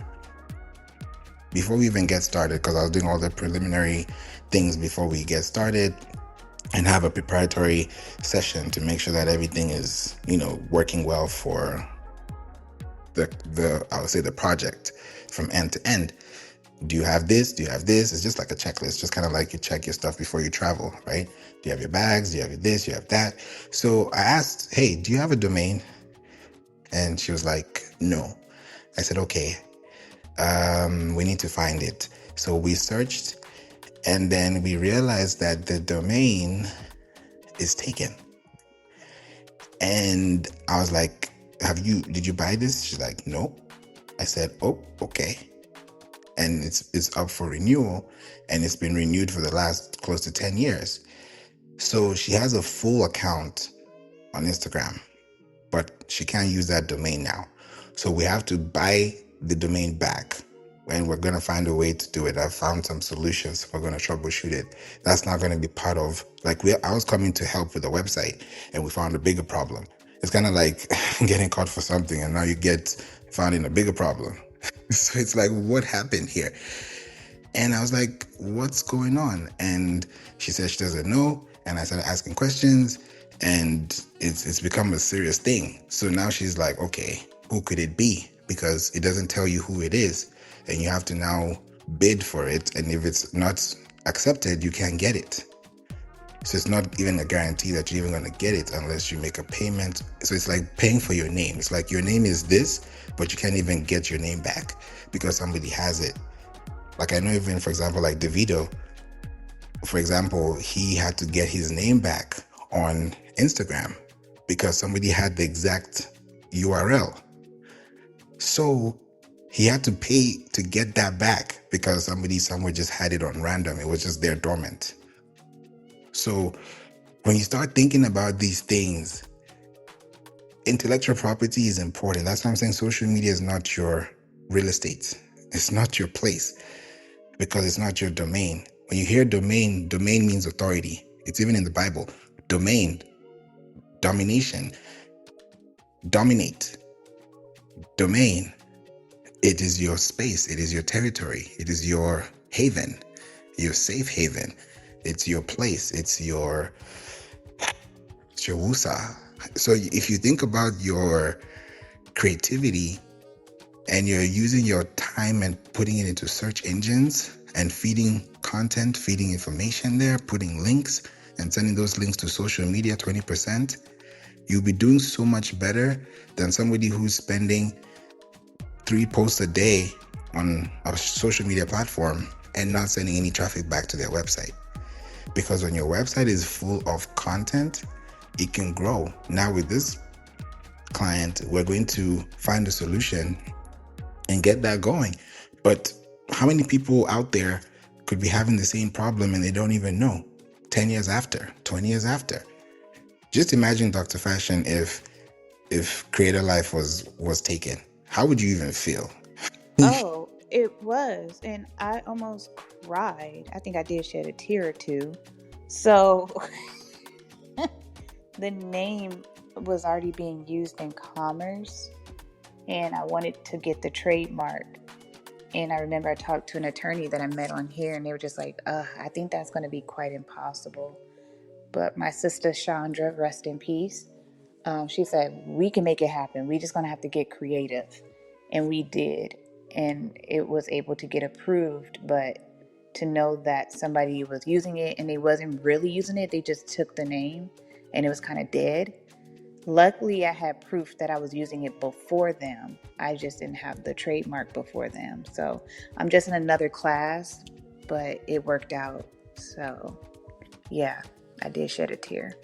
Speaker 1: before we even get started, because I was doing all the preliminary things before we get started and have a preparatory session to make sure that everything is, working well for I would say the project from end to end. Do you have this? Do you have this? It's just like a checklist, just kind of like you check your stuff before you travel, right? Do you have your bags? Do you have this? Do you have that? So I asked, hey, do you have a domain? And she was like, no. I said, okay, we need to find it. So we searched, and then we realized that the domain is taken. And I was like, did you buy this? She's like, no. I said, oh, okay. And it's up for renewal, and it's been renewed for the last close to 10 years. So she has a full account on Instagram, but she can't use that domain now. So we have to buy the domain back, and we're going to find a way to do it. I've found some solutions. We're going to troubleshoot it. That's not going to be part of, I was coming to help with the website, and we found a bigger problem. It's kind of like getting caught for something, and now you get found in a bigger problem. So it's like, what happened here? And I was like, what's going on? And she said she doesn't know. And I started asking questions, and it's become a serious thing. So now she's like, okay, who could it be? Because it doesn't tell you who it is, and you have to now bid for it. And if it's not accepted, you can't get it. So it's not even a guarantee that you're even going to get it unless you make a payment. So it's like paying for your name. It's like your name is this, but you can't even get your name back because somebody has it. Like I know even, for example, like Davido, for example, he had to get his name back on Instagram because somebody had the exact URL. So he had to pay to get that back because somebody somewhere just had it on random. It was just there dormant. So when you start thinking about these things, intellectual property is important. That's why I'm saying social media is not your real estate. It's not your place because it's not your domain. When you hear domain means authority. It's even in the Bible. Domain, domination, dominate. Domain, it is your space. It is your territory. It is your haven, your safe haven. It's your place. It's your wusa. So if you think about your creativity and you're using your time and putting it into search engines and feeding content, feeding information there, putting links and sending those links to social media 20%, you'll be doing so much better than somebody who's spending 3 posts a day on a social media platform and not sending any traffic back to their website. Because when your website is full of content, it can grow. Now with this client, we're going to find a solution and get that going. But how many people out there could be having the same problem and they don't even know? 10 years after, 20 years after. Just imagine, Dr. Fashion, if Creator Life was taken. How would you even feel?
Speaker 2: Oh. It was, and I almost cried. I think I did shed a tear or two. So the name was already being used in commerce, and I wanted to get the trademark. And I remember I talked to an attorney that I met on here, and they were just like, I think that's going to be quite impossible. But my sister Chandra, rest in peace, she said, we can make it happen. We just going to have to get creative. And we did. And it was able to get approved. But to know that somebody was using it and they wasn't really using it, they just took the name and it was kind of dead. Luckily, I had proof that I was using it before them. I just didn't have the trademark before them. So I'm just in another class, but it worked out. So yeah, I did shed a tear.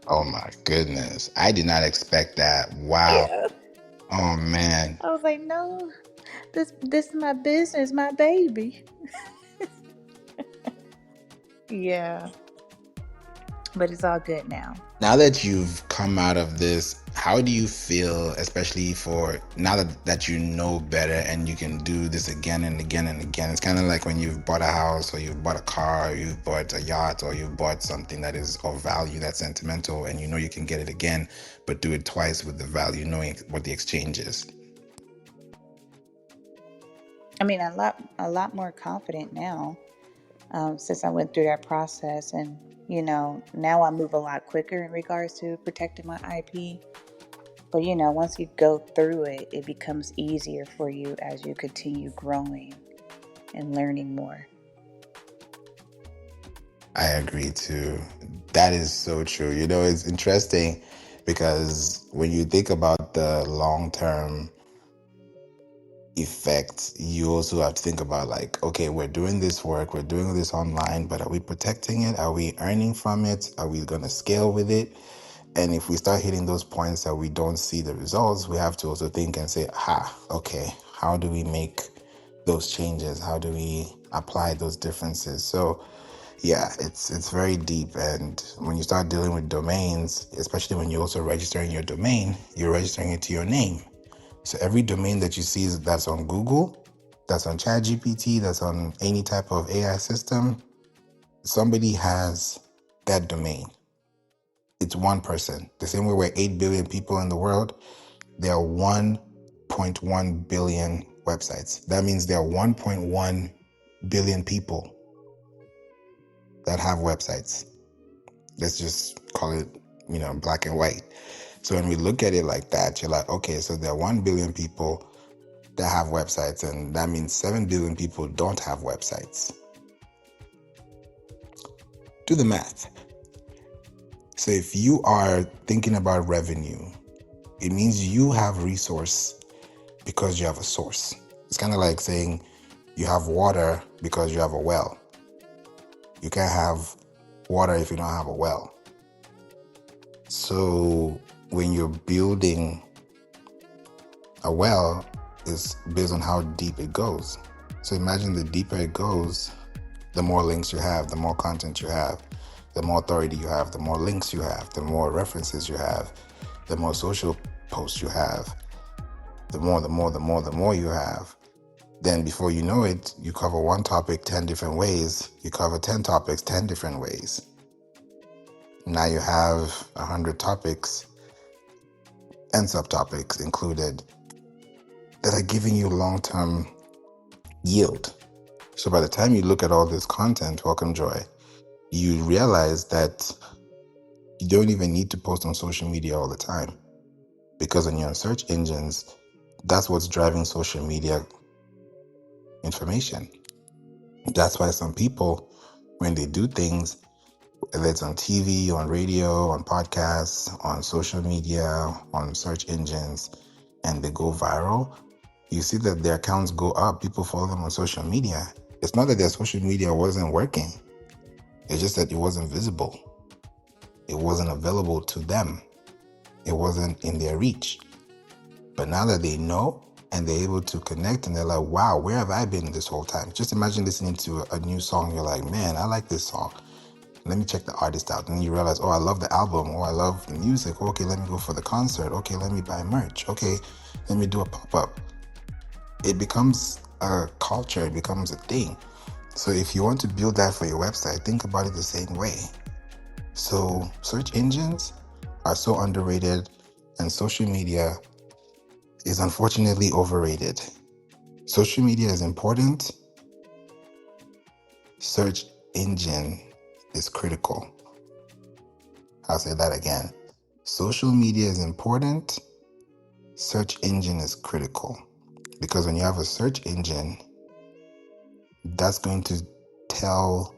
Speaker 1: Oh my goodness. I did not expect that. Wow.
Speaker 2: Yeah.
Speaker 1: Oh man.
Speaker 2: I was like, no, this is my business, my baby. Yeah. But it's all good now.
Speaker 1: Now that you've come out of this, how do you feel, especially for now that you know better and you can do this again and again and again? It's kind of like when you've bought a house or you've bought a car or you've bought a yacht or you've bought something that is of value, that's sentimental, and you know you can get it again, but do it twice with the value, knowing what the exchange is.
Speaker 2: I mean, a lot more confident now, since I went through that process. And, now I move a lot quicker in regards to protecting my IP. But, once you go through it, it becomes easier for you as you continue growing and learning more.
Speaker 1: I agree too. That is so true. It's interesting because when you think about the long-term effect, you also have to think about like, okay, we're doing this work, we're doing this online, but are we protecting it? Are we earning from it? Are we going to scale with it? And if we start hitting those points that we don't see the results, we have to also think and say, okay, how do we make those changes? How do we apply those differences? So yeah, it's very deep. And when you start dealing with domains, especially when you're also registering your domain, you're registering it to your name. So every domain that you see that's on Google, that's on ChatGPT, that's on any type of AI system, somebody has that domain. It's one person. The same way we're 8 billion people in the world, there are 1.1 billion websites. That means there are 1.1 billion people that have websites. Let's just call it, black and white. So when we look at it like that, you're like, okay, so there are 1 billion people that have websites, and that means 7 billion people don't have websites. Do the math. So if you are thinking about revenue, it means you have resource because you have a source. It's kind of like saying you have water because you have a well. You can't have water if you don't have a well. So when you're building a well, it's based on how deep it goes. So imagine the deeper it goes, the more links you have, the more content you have, the more authority you have, the more links you have, the more references you have, the more social posts you have, the more you have. Then before you know it, you cover one topic 10 different ways. You cover 10 topics 10 different ways. Now you have 100 topics and subtopics included that are giving you long-term yield. So by the time you look at all this content, welcome Joy, you realize that you don't even need to post on social media all the time, because when you're on search engines, that's what's driving social media information. That's why some people, when they do things, whether it's on TV, on radio, on podcasts, on social media, on search engines, and they go viral, you see that their accounts go up. People follow them on social media. It's not that their social media wasn't working. It's just that it wasn't visible. It wasn't available to them. It wasn't in their reach. But now that they know and they're able to connect, and they're like, wow, where have I been this whole time? Just imagine listening to a new song. You're like, man, I like this song. Let me check the artist out. And then you realize, oh, I love the album. Oh, I love the music. Okay, let me go for the concert. Okay, let me buy merch. Okay, let me do a pop-up. it becomes a culture, it becomes a thing. So if you want to build that for your website, think about it the same way. So search engines are so underrated, and social media is unfortunately overrated. Social media is important. Search engine is critical. I'll say that again. Social media is important. Search engine is critical. Because when you have a search engine, that's going to tell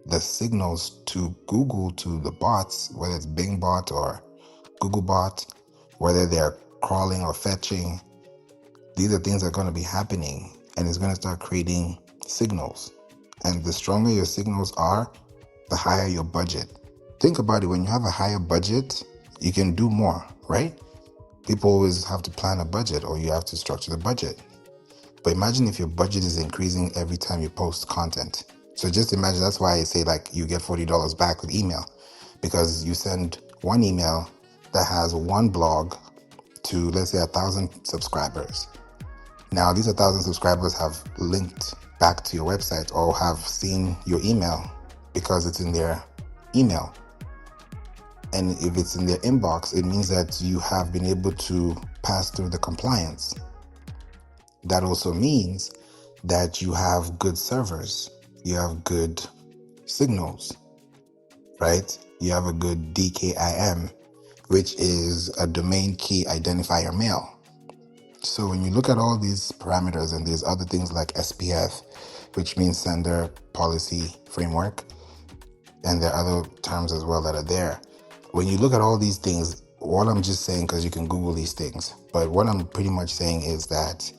Speaker 1: the signals to Google, to the bots, whether it's Bing bot or Google bot, whether they're crawling or fetching. These are things that are going to be happening, and it's going to start creating signals. And the stronger your signals are, the higher your budget. Think about it. When you have a higher budget, you can do more, right? People always have to plan a budget, or you have to structure the budget. But imagine if your budget is increasing every time you post content. So just imagine, that's why I say like you get $40 back with email, because you send one email that has one blog to, let's say, 1,000 subscribers. Now these 1,000 subscribers have linked back to your website or have seen your email because it's in their email. And if it's in their inbox, it means that you have been able to pass through the compliance. That also means that you have good servers, you have good signals, right? You have a good DKIM, which is a domain key identifier mail. So when you look at all these parameters, and there's other things like SPF, which means sender policy framework, and there are other terms as well that are there. When you look at all these things, what I'm just saying, because you can Google these things, but what I'm pretty much saying is that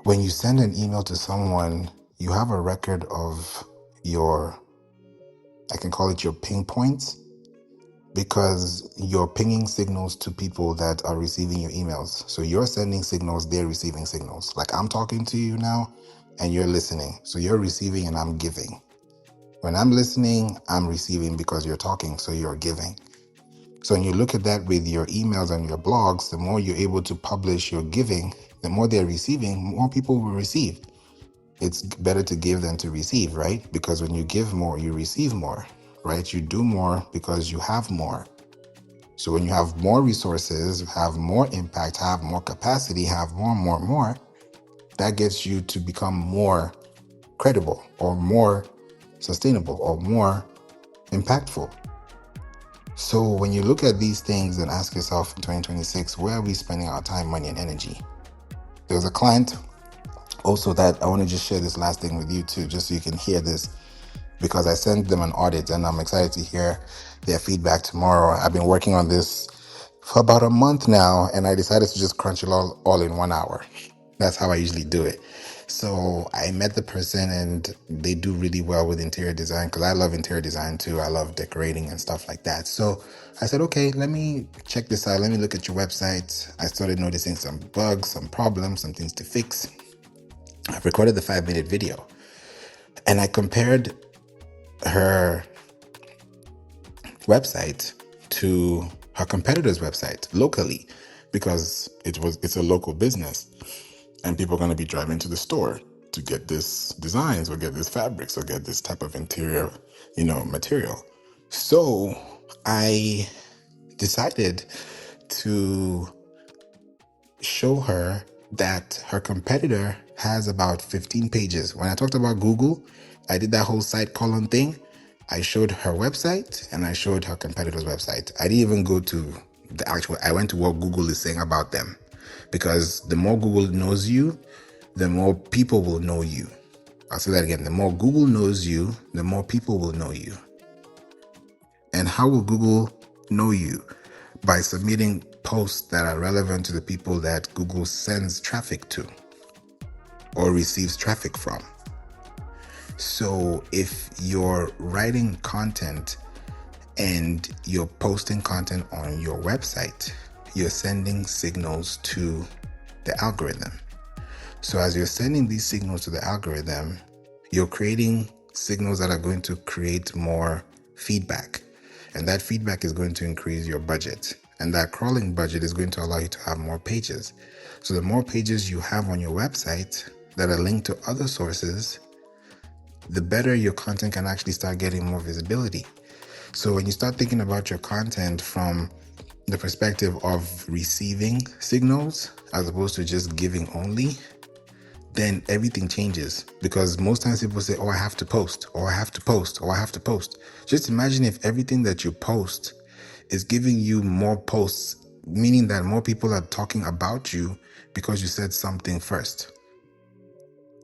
Speaker 1: when you send an email to someone, you have a record of your, I can call it your ping points, because you're pinging signals to people that are receiving your emails. So you're sending signals, they're receiving signals. Like I'm talking to you now and you're listening. So you're receiving and I'm giving. When I'm listening, I'm receiving because you're talking, so you're giving. So when you look at that with your emails and your blogs, the more you're able to publish your giving, the more they're receiving, more people will receive. It's better to give than to receive, right? Because when you give more, you receive more, right? You do more because you have more. So when you have more resources, have more impact, have more capacity, have more, that gets you to become more credible or more sustainable or more impactful. So when you look at these things and ask yourself in 2026, where are we spending our time, money, and energy? There was a client also that I want to just share this last thing with you too, just so you can hear this, because I sent them an audit and I'm excited to hear their feedback tomorrow. I've been working on this for about a month now, and I decided to just crunch it all in 1 hour. That's how I usually do it. So I met the person and they do really well with interior design, because I love interior design too. I love decorating and stuff like that. So I said, okay, let me check this out. Let me look at your website. I started noticing some bugs, some problems, some things to fix. I've recorded the 5-minute video and I compared her website to her competitor's website locally, because it's a local business and people are going to be driving to the store to get this designs or get this fabrics or get this type of interior, material. So I decided to show her that her competitor has about 15 pages. When I talked about Google, I did that whole site colon thing. I showed her website and I showed her competitor's website. I didn't even go to I went to what Google is saying about them, because the more Google knows you, the more people will know you. I'll say that again. The more Google knows you, the more people will know you. And how will Google know you? By submitting posts that are relevant to the people that Google sends traffic to or receives traffic from. So if you're writing content and you're posting content on your website, you're sending signals to the algorithm. So as you're sending these signals to the algorithm, you're creating signals that are going to create more feedback. And that feedback is going to increase your budget. And that crawling budget is going to allow you to have more pages. So the more pages you have on your website that are linked to other sources, the better your content can actually start getting more visibility. So when you start thinking about your content from the perspective of receiving signals as opposed to just giving only, then everything changes. Because most times people say, oh, I have to post, or I have to post, or I have to post. Just imagine if everything that you post is giving you more posts, meaning that more people are talking about you because you said something first.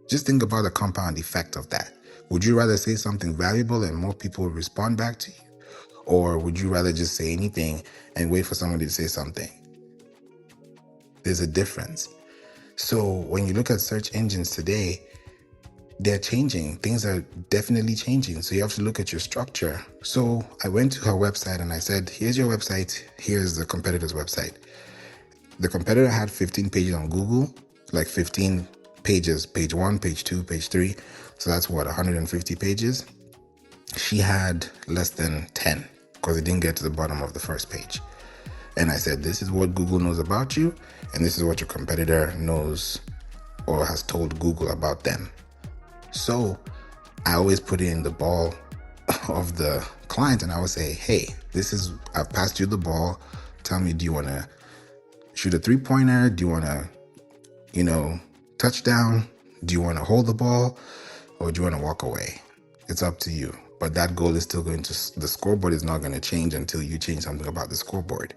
Speaker 1: Just think about the compound effect of that. Would you rather say something valuable and more people respond back to you? Or would you rather just say anything and wait for somebody to say something? There's a difference. So when you look at search engines today, they're changing. Things are definitely changing. So you have to look at your structure. So I went to her website and I said, here's your website. Here's the competitor's website. The competitor had 15 pages on Google, like 15 pages, page 1, page 2, page 3. So that's what, 150 pages? She had less than 10 because it didn't get to the bottom of the first page. And I said, this is what Google knows about you, and this is what your competitor knows or has told Google about them. So I always put it in the ball of the client and I would say, hey, I've passed you the ball. Tell me, do you want to shoot a 3-pointer? Do you want to, touchdown? Do you want to hold the ball or do you want to walk away? It's up to you. But that goal is still the scoreboard is not going to change until you change something about the scoreboard.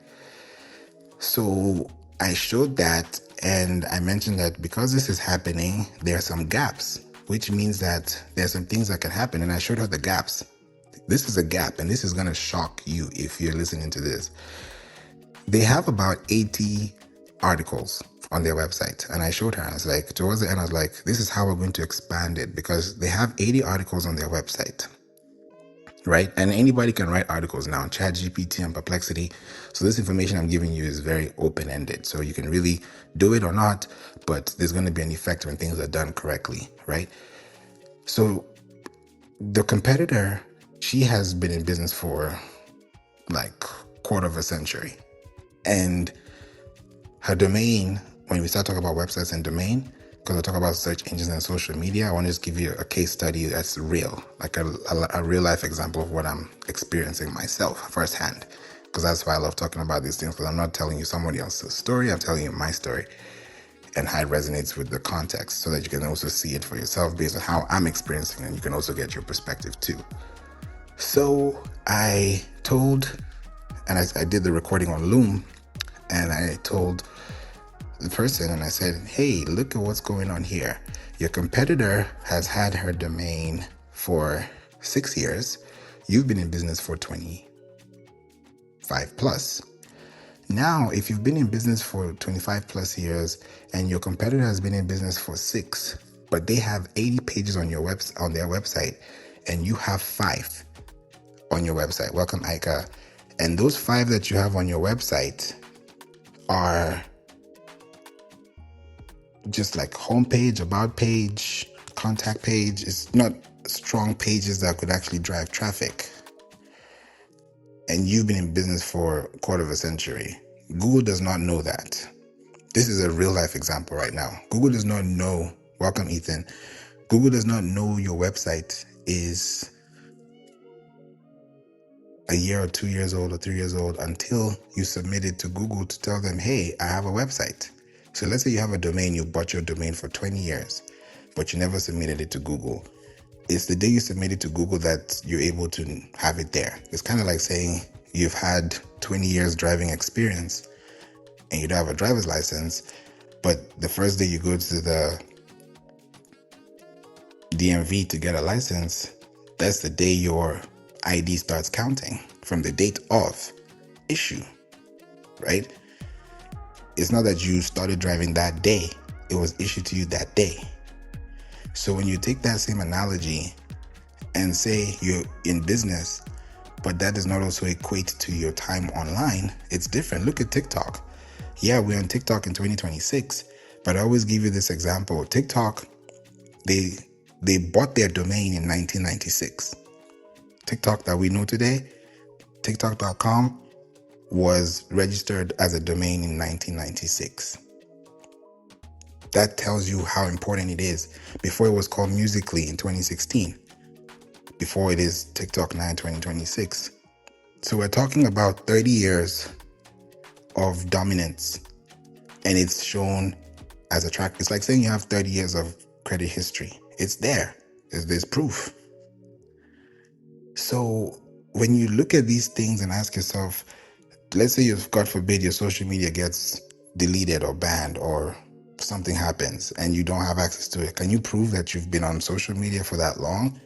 Speaker 1: So I showed that and I mentioned that because this is happening, there are some gaps, which means that there are some things that can happen. And I showed her the gaps. This is a gap, and this is going to shock you if you're listening to this. They have about 80 articles on their website. And I showed her, I was like, towards the end, I was like, this is how we're going to expand it because they have 80 articles on their website. Right? And anybody can write articles now, ChatGPT and Perplexity. So this information I'm giving you is very open-ended. So you can really do it or not, but there's going to be an effect when things are done correctly, right? So the competitor, she has been in business for like quarter of a century. And her domain, when we start talking about websites and domain, because I talk about search engines and social media, I want to just give you a case study that's real, like a real life example of what I'm experiencing myself firsthand. Because that's why I love talking about these things, because I'm not telling you somebody else's story, I'm telling you my story and how it resonates with the context so that you can also see it for yourself based on how I'm experiencing it, and you can also get your perspective too. So I told, and I did the recording on Loom, and I told the person and I said, hey, look at what's going on here. Your competitor has had her domain for 6 years. You've been in business for 25 plus. Now, if you've been in business for 25 plus years and your competitor has been in business for 6, but they have 80 pages on their website and you have 5 on your website. Welcome, Ike. And those 5 that you have on your website are just like homepage, about page, contact page. It's not strong pages that could actually drive traffic. And you've been in business for a quarter of a century. Google does not know that. This is a real life example right now. Google does not know, welcome Ethan. Google does not know your website is a year or 2 years old or 3 years old until you submit it to Google to tell them, hey, I have a website. So let's say you have a domain, you bought your domain for 20 years, but you never submitted it to Google. It's the day you submit it to Google that you're able to have it there. It's kind of like saying you've had 20 years driving experience and you don't have a driver's license, but the first day you go to the DMV to get a license, that's the day your ID starts counting from the date of issue, right? It's not that you started driving that day. It was issued to you that day. So when you take that same analogy and say you're in business, but that does not also equate to your time online, it's different. Look at TikTok. Yeah, we're on TikTok in 2026, but I always give you this example. TikTok, they bought their domain in 1996. TikTok that we know today, TikTok.com, was registered as a domain in 1996. That tells you how important it is. Before it was called Musical.ly in 2016. Before it is TikTok now in 2026. So we're talking about 30 years of dominance, and it's shown as a track. It's like saying you have 30 years of credit history. It's there. There's proof. So when you look at these things and ask yourself, let's say you've, God forbid, your social media gets deleted or banned or something happens and you don't have access to it. Can you prove that you've been on social media for that long?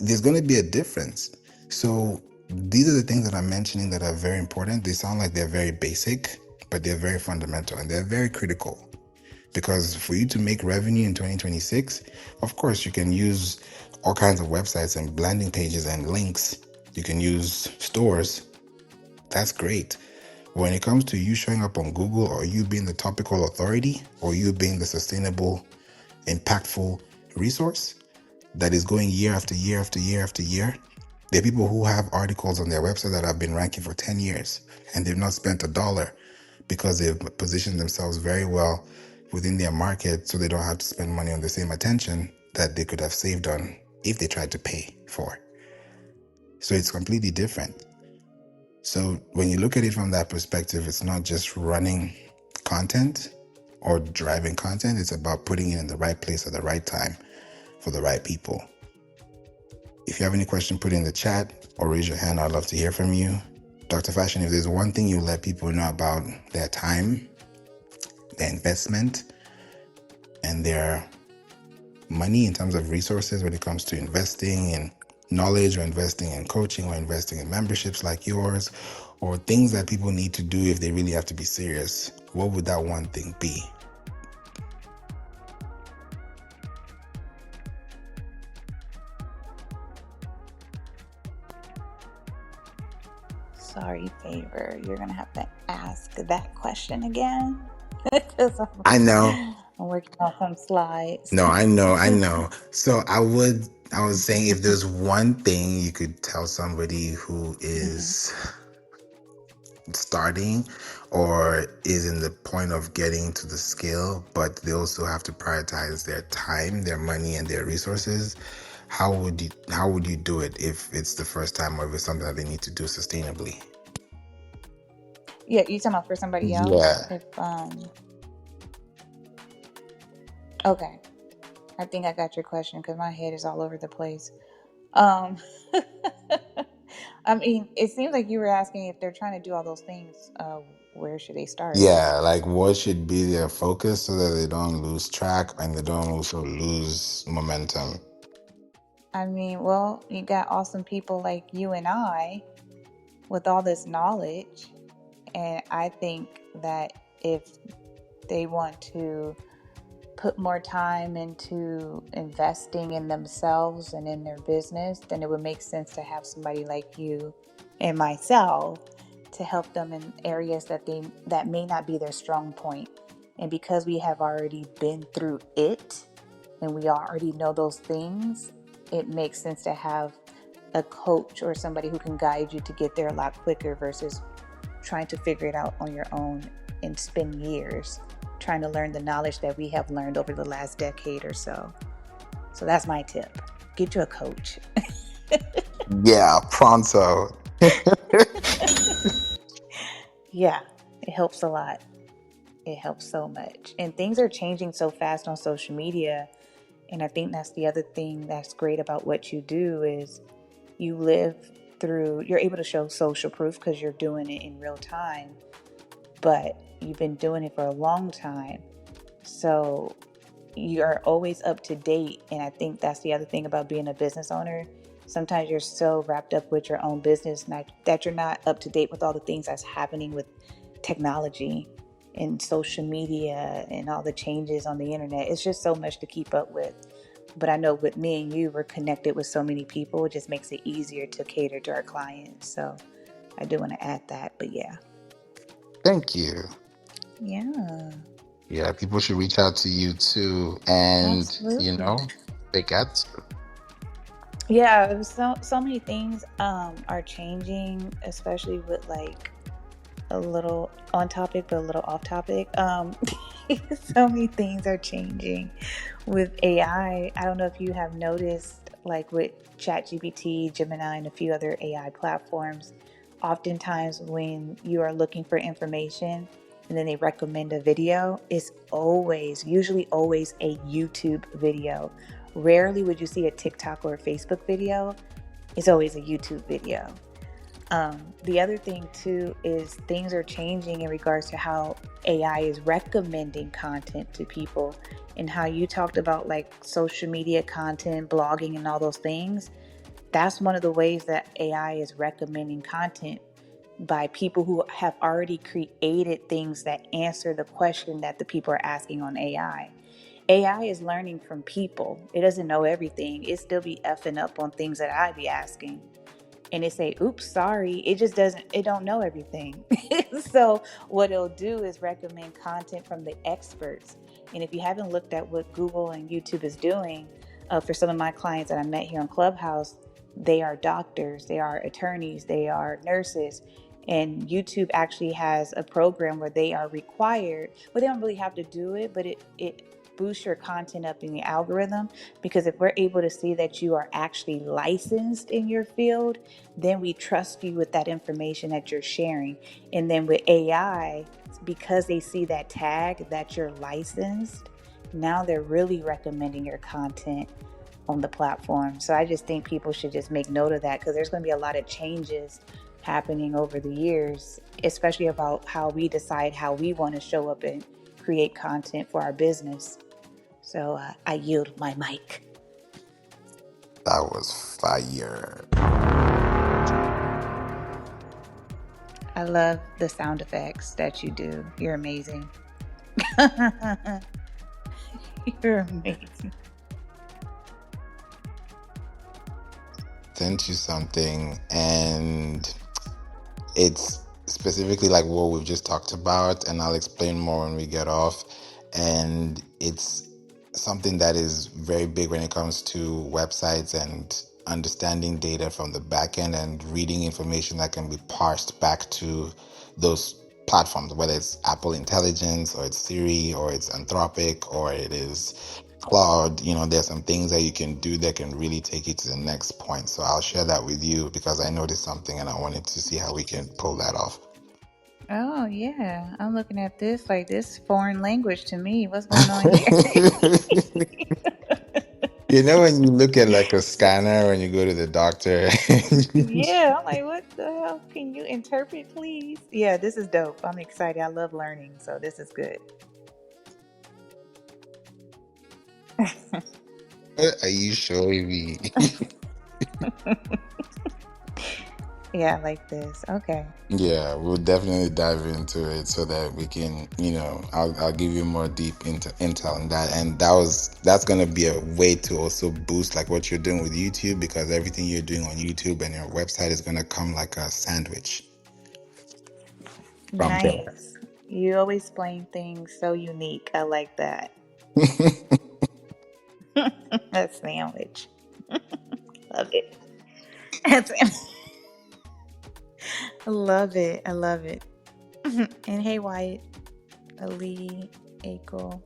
Speaker 1: There's going to be a difference. So these are the things that I'm mentioning that are very important. They sound like they're very basic, but they're very fundamental and they're very critical. Because for you to make revenue in 2026, of course, you can use all kinds of websites and landing pages and links. You can use stores. That's great. When it comes to you showing up on Google or you being the topical authority or you being the sustainable, impactful resource that is going year after year after year after year, there are people who have articles on their website that have been ranking for 10 years and they've not spent $1 because they've positioned themselves very well within their market so they don't have to spend money on the same attention that they could have saved on if they tried to pay for. So it's completely different. So when you look at it from that perspective, it's not just running content or driving content. It's about putting it in the right place at the right time for the right people. If you have any question, put it in the chat or raise your hand. I'd love to hear from you. Dr. Fashion, if there's one thing you let people know about their time, their investment, and their money in terms of resources when it comes to investing in knowledge or investing in coaching or investing in memberships like yours or things that people need to do if they really have to be serious, what would that one thing be?
Speaker 2: Sorry, Favour. You're going to have to ask that question again. Because
Speaker 1: I know.
Speaker 2: I'm working on some slides.
Speaker 1: No, I know. So I was saying if there's one thing you could tell somebody who is starting or is in the point of getting to the scale, but they also have to prioritize their time, their money, and their resources, how would you do it if it's the first time or if it's something that they need to do sustainably?
Speaker 2: Yeah, you talking about for somebody else?
Speaker 1: Yeah.
Speaker 2: If okay. I think I got your question because my head is all over the place. I mean, it seems like you were asking if they're trying to do all those things, where should they start?
Speaker 1: Yeah, like what should be their focus so that they don't lose track and they don't also lose momentum?
Speaker 2: I mean, well, you got awesome people like you and I with all this knowledge. And I think that if they want to put more time into investing in themselves and in their business, then it would make sense to have somebody like you and myself to help them in areas that may not be their strong point. And because we have already been through it and we already know those things, it makes sense to have a coach or somebody who can guide you to get there a lot quicker versus trying to figure it out on your own and spend years trying to learn the knowledge that we have learned over the last decade or so. So that's my tip. Get you a coach.
Speaker 1: Yeah, Pronto.
Speaker 2: Yeah, it helps a lot. It helps so much. And things are changing so fast on social media. And I think that's the other thing that's great about what you do is you're able to show social proof because you're doing it in real time, but you've been doing it for a long time. So you're always up to date. And I think that's the other thing about being a business owner. Sometimes you're so wrapped up with your own business that you're not up to date with all the things that's happening with technology and social media and all the changes on the internet. It's just so much to keep up with. But I know with me and you, we're connected with so many people. It just makes it easier to cater to our clients. So I do want to add that. But yeah.
Speaker 1: Thank you.
Speaker 2: Yeah.
Speaker 1: Yeah, people should reach out to you too. And,
Speaker 2: Absolutely.
Speaker 1: they got to.
Speaker 2: Yeah, it was so many things are changing, especially with like a little on topic but a little off topic. So many things are changing with AI. I don't know if you have noticed, like with ChatGPT, Gemini, and a few other AI platforms, oftentimes when you are looking for information and then they recommend a video, it's usually always a YouTube video. Rarely would you see a TikTok or a Facebook video. It's always a YouTube video. The other thing too is things are changing in regards to how AI is recommending content to people, and how you talked about like social media content, blogging, and all those things. That's one of the ways that AI is recommending content by people who have already created things that answer the question that the people are asking on AI. AI is learning from people. It doesn't know everything. It still be effing up on things that I be asking, and it say, oops, sorry, it just doesn't, it don't know everything. So what it'll do is recommend content from the experts. And if you haven't looked at what Google and YouTube is doing, for some of my clients that I met here on Clubhouse, they are doctors, they are attorneys, they are nurses. And YouTube actually has a program where they are required, but they don't really have to do it, but it boosts your content up in the algorithm, because if we're able to see that you are actually licensed in your field, then we trust you with that information that you're sharing. And then with AI, because they see that tag that you're licensed, now they're really recommending your content on the platform. So I just think people should just make note of that, because there's going to be a lot of changes happening over the years, especially about how we decide how we want to show up and create content for our business. So I yield my mic.
Speaker 1: That was fire.
Speaker 2: I love the sound effects that you do. You're amazing. You're amazing.
Speaker 1: Sent you something, and it's specifically like what we've just talked about, and I'll explain more when we get off. And it's something that is very big when it comes to websites and understanding data from the back end and reading information that can be parsed back to those platforms, whether it's Apple Intelligence or it's Siri or it's Anthropic or it is Claude. There's some things that you can do that can really take you to the next point. So I'll share that with you because I noticed something and I wanted to see how we can pull that off.
Speaker 2: Oh, yeah. I'm looking at this like this foreign language to me. What's going on here?
Speaker 1: When you look at like a scanner when you go to the doctor.
Speaker 2: Yeah, I'm like, what the hell? Can you interpret, please? Yeah, this is dope. I'm excited. I love learning, so this is good.
Speaker 1: What are you showing me?
Speaker 2: Yeah, I like this. Okay.
Speaker 1: Yeah, we'll definitely dive into it so that we can, I'll give you more deep intel on that. And that's gonna be a way to also boost like what you're doing with YouTube, because everything you're doing on YouTube and your website is gonna come like a sandwich from there.
Speaker 2: Nice. You always explain things so unique. I like that. A sandwich. Love it. I love it. I love it. And hey, Wyatt, Ali, April.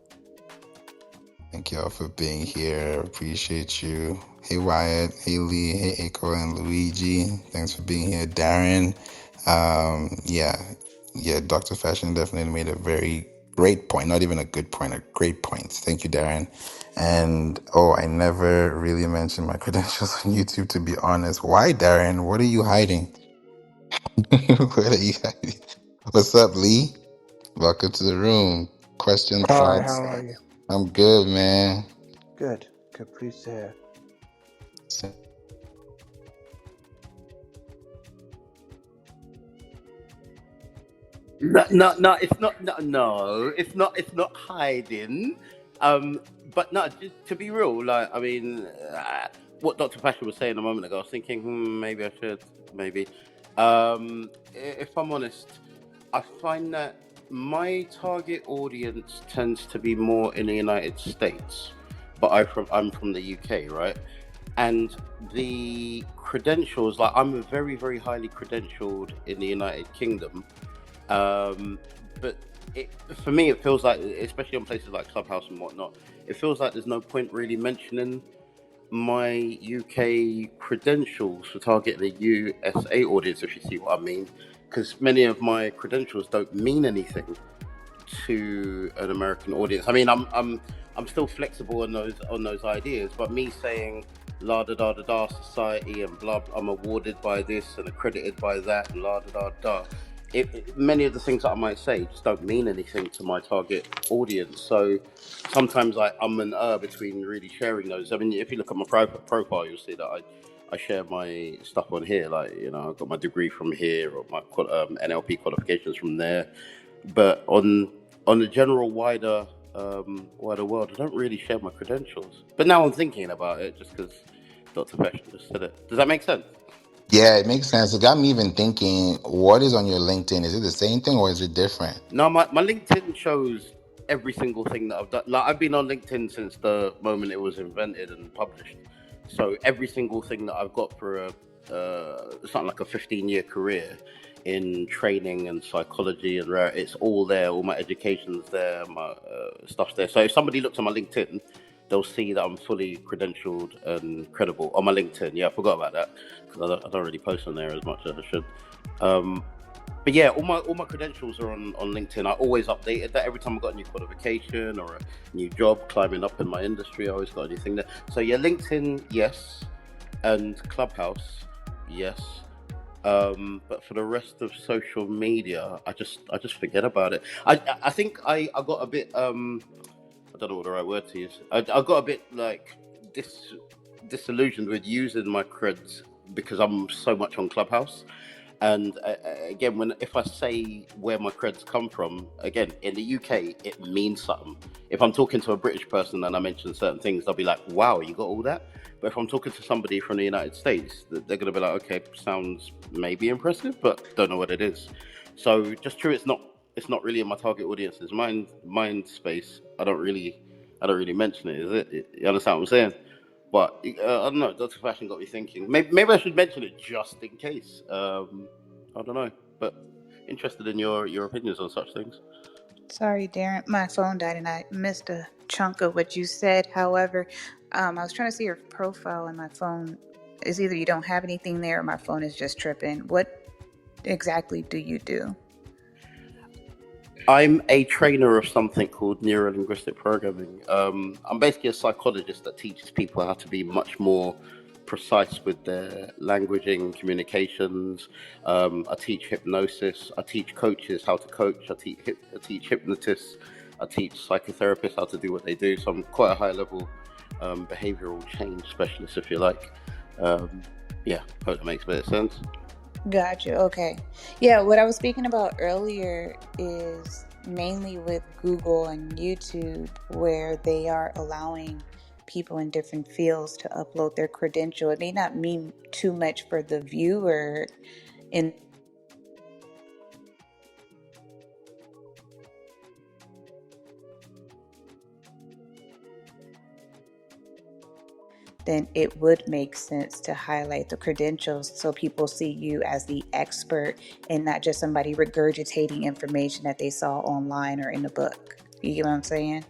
Speaker 1: Thank y'all for being here. Appreciate you. Hey Wyatt, hey Lee, hey Echo and Luigi. Thanks for being here. Darren. Yeah, Dr. Fashion definitely made a very great point. Not even a good point, a great point. Thank you, Darren. And I never really mentioned my credentials on YouTube, to be honest. Why, Darren? What are you hiding? What are you hiding? What's up, Lee? Welcome to the room. Questions,
Speaker 3: Hi,
Speaker 1: thoughts?
Speaker 3: how are you?
Speaker 1: I'm good, man.
Speaker 3: Good, good, pleased to hear.
Speaker 4: No, it's not. No, it's not. It's not hiding. But no, just to be real, like I mean, what Dr. Pasha was saying a moment ago, I was thinking, maybe I should, maybe. If I'm honest, I find that my target audience tends to be more in the United States, but I'm from the UK, right? And the credentials, like I'm very, very highly credentialed in the United Kingdom. But for me, it feels like, especially on places like Clubhouse and whatnot, it feels like there's no point really mentioning my UK credentials for targeting the USA audience, if you see what I mean, because many of my credentials don't mean anything to an American audience. I mean, I'm still flexible on those ideas, but me saying la da da da da society and blah, I'm awarded by this and accredited by that and la da da da. Many of the things that I might say just don't mean anything to my target audience. So sometimes I'm an between really sharing those. I mean, if you look at my profile, you'll see that I share my stuff on here. Like, you know, I've got my degree from here, or my NLP qualifications from there. But on the general wider world, I don't really share my credentials. But now I'm thinking about it, just because Dr. Fashion just said it. Does that make sense?
Speaker 1: Yeah, it makes sense. It got me even thinking, what is on your LinkedIn? Is it the same thing or is it different?
Speaker 4: No, my LinkedIn shows every single thing that I've done. Like, I've been on LinkedIn since the moment it was invented and published. So every single thing that I've got for something like a 15-year career in training and psychology, and it's all there. All my education's there, my stuff's there. So if somebody looks at my LinkedIn, they'll see that I'm fully credentialed and credible on my LinkedIn. Yeah, I forgot about that, because I don't really post on there as much as I should. But yeah, all my credentials are on LinkedIn. I always updated that every time I got a new qualification or a new job climbing up in my industry. I always got a new thing there. So yeah, LinkedIn, yes, and Clubhouse, yes. But for the rest of social media, I just forget about it. I think I got a bit I don't know what the right word to use. I got a bit like disillusioned with using my creds because I'm so much on Clubhouse. And again, if I say where my creds come from, again, in the UK, it means something. If I'm talking to a British person and I mention certain things, they'll be like, wow, you got all that? But if I'm talking to somebody from the United States, they're going to be like, okay, sounds maybe impressive, but don't know what it is. So just true, it's not really in my target audience's mind space. I don't really mention it, is it? You understand what I'm saying? But I don't know. Dr. Fashion got me thinking. Maybe I should mention it just in case. I don't know, but interested in your opinions on such things.
Speaker 2: Sorry, Darren, my phone died and I missed a chunk of what you said. However, I was trying to see your profile and my phone is either you don't have anything there or my phone is just tripping. What exactly do you do?
Speaker 4: I'm a trainer of something called neuro-linguistic programming. I'm basically a psychologist that teaches people how to be much more precise with their languaging, communications. I teach hypnosis. I teach coaches how to coach. I teach hypnotists. I teach psychotherapists how to do what they do. So I'm quite a high-level behavioral change specialist, if you like. Yeah, hope that makes a bit of sense.
Speaker 2: Gotcha. Okay. Yeah, what I was speaking about earlier is mainly with Google and YouTube, where they are allowing people in different fields to upload their credential. It may not mean too much for the viewer in then it would make sense to highlight the credentials so people see you as the expert and not just somebody regurgitating information that they saw online or in a book. You get what I'm saying?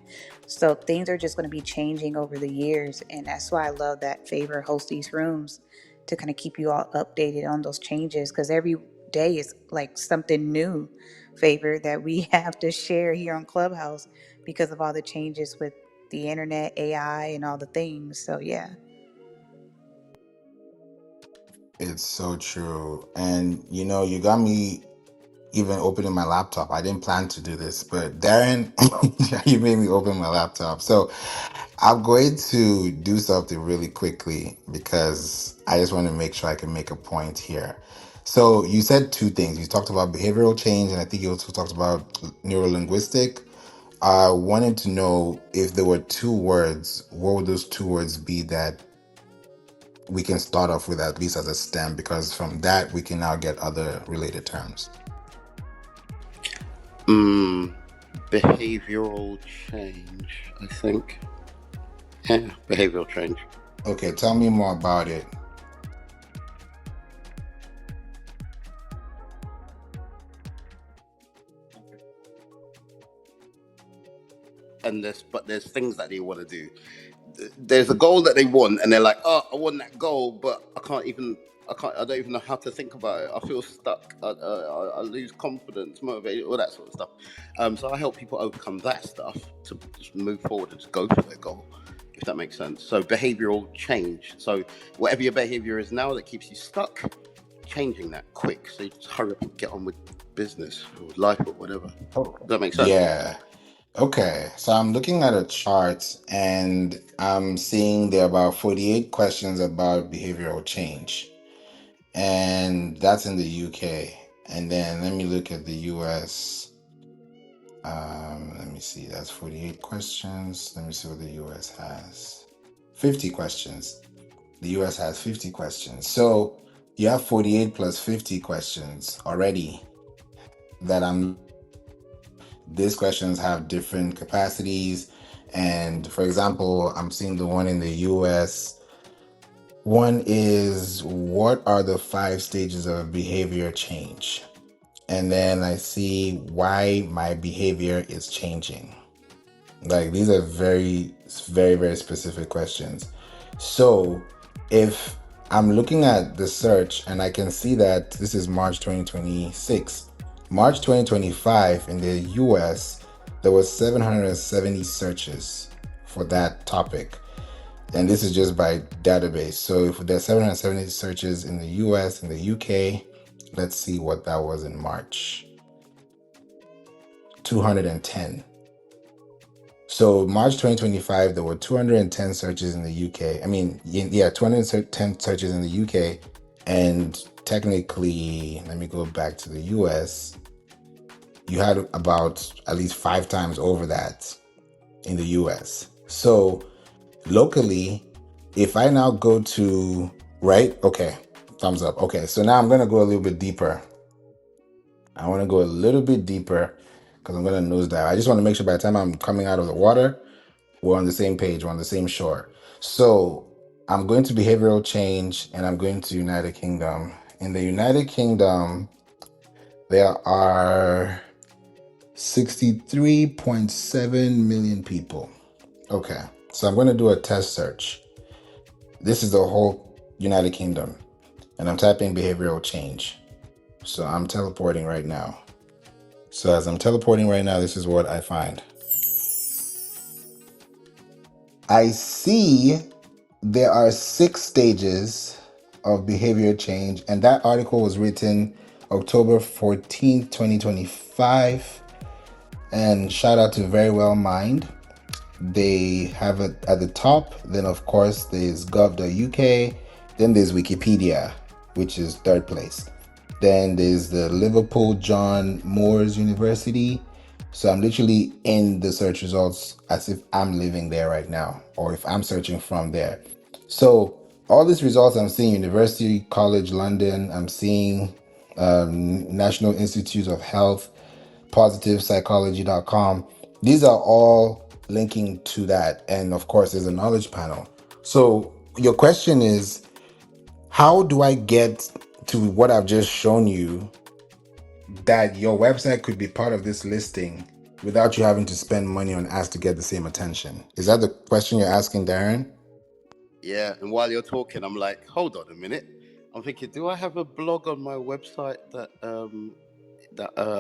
Speaker 2: So things are just going to be changing over the years. And that's why I love that Favour hosts these rooms to kind of keep you all updated on those changes, because every day is like something new, Favour, that we have to share here on Clubhouse because of all the changes with the internet, AI, and all the things. So yeah.
Speaker 1: It's so true. And you got me even opening my laptop. I didn't plan to do this, but Darren, you made me open my laptop. So I'm going to do something really quickly because I just want to make sure I can make a point here. So you said two things. You talked about behavioral change, and I think you also talked about neurolinguistic. I wanted to know if there were two words, what would those two words be that we can start off with, at least as a stem, because from that we can now get other related terms.
Speaker 4: Behavioral change, I think. Yeah, behavioral change.
Speaker 1: Okay, tell me more about it.
Speaker 4: And there's things that they want to do. There's a goal that they want, and they're like, oh, I want that goal, but I don't even know how to think about it. I feel stuck. I lose confidence, motivation, all that sort of stuff. So I help people overcome that stuff to just move forward and just go for their goal, if that makes sense. So behavioral change. So whatever your behavior is now that keeps you stuck, changing that quick. So you just hurry up and get on with business or life or whatever.
Speaker 1: Oh,
Speaker 4: Does that make sense?
Speaker 1: yeah. Okay, so I'm looking at a chart and I'm seeing there are about 48 questions about behavioral change. And that's in the UK. And then let me look at the US. Let me see, that's 48 questions. Let me see what the US has. 50 questions. The US has 50 questions. So you have 48 plus 50 questions already that these questions have different capacities. And for example, I'm seeing the one in the US. One is, what are the 5 stages of behavior change? And then I see why my behavior is changing. Like, these are very, very, very specific questions. So if I'm looking at the search and I can see that this is March 2026, March 2025 in the US, there was 770 searches for that topic. And this is just by database. So if there's 770 searches in the US and the UK, let's see what that was in March. 210. So March 2025, there were 210 searches in the UK. I mean, yeah, 210 searches in the UK. And technically, let me go back to the US. You had about at least 5 times over that in the US. So locally, if I now go to, right? Okay, thumbs up. Okay, so now I'm going to go a little bit deeper. I want to go a little bit deeper because I'm going to nosedive. I just want to make sure by the time I'm coming out of the water, we're on the same page, we're on the same shore. So I'm going to behavioral change and I'm going to United Kingdom. In the United Kingdom, there are 63.7 million people. Okay, so I'm going to do a test search. This is the whole United Kingdom. And I'm typing behavioral change. So I'm teleporting right now. So as I'm teleporting right now, this is what I find. I see there are 6 stages of behavior change, and that article was written October 14th, 2025. And shout out to Very Well Mind. They have it at the top. Then, of course, there's gov.uk. Then there's Wikipedia, which is 3rd place. Then there's the Liverpool John Moores University. So I'm literally in the search results as if I'm living there right now, or if I'm searching from there. So all these results, I'm seeing University College London, I'm seeing National Institute of Health, positivepsychology.com. These are all linking to that. And of course, there's a knowledge panel. So your question is, how do I get to what I've just shown you, that your website could be part of this listing without you having to spend money on ads to get the same attention? Is that the question you're asking, Darren?
Speaker 4: Yeah, and while you're talking, I'm like, hold on a minute. I'm thinking, do I have a blog on my website that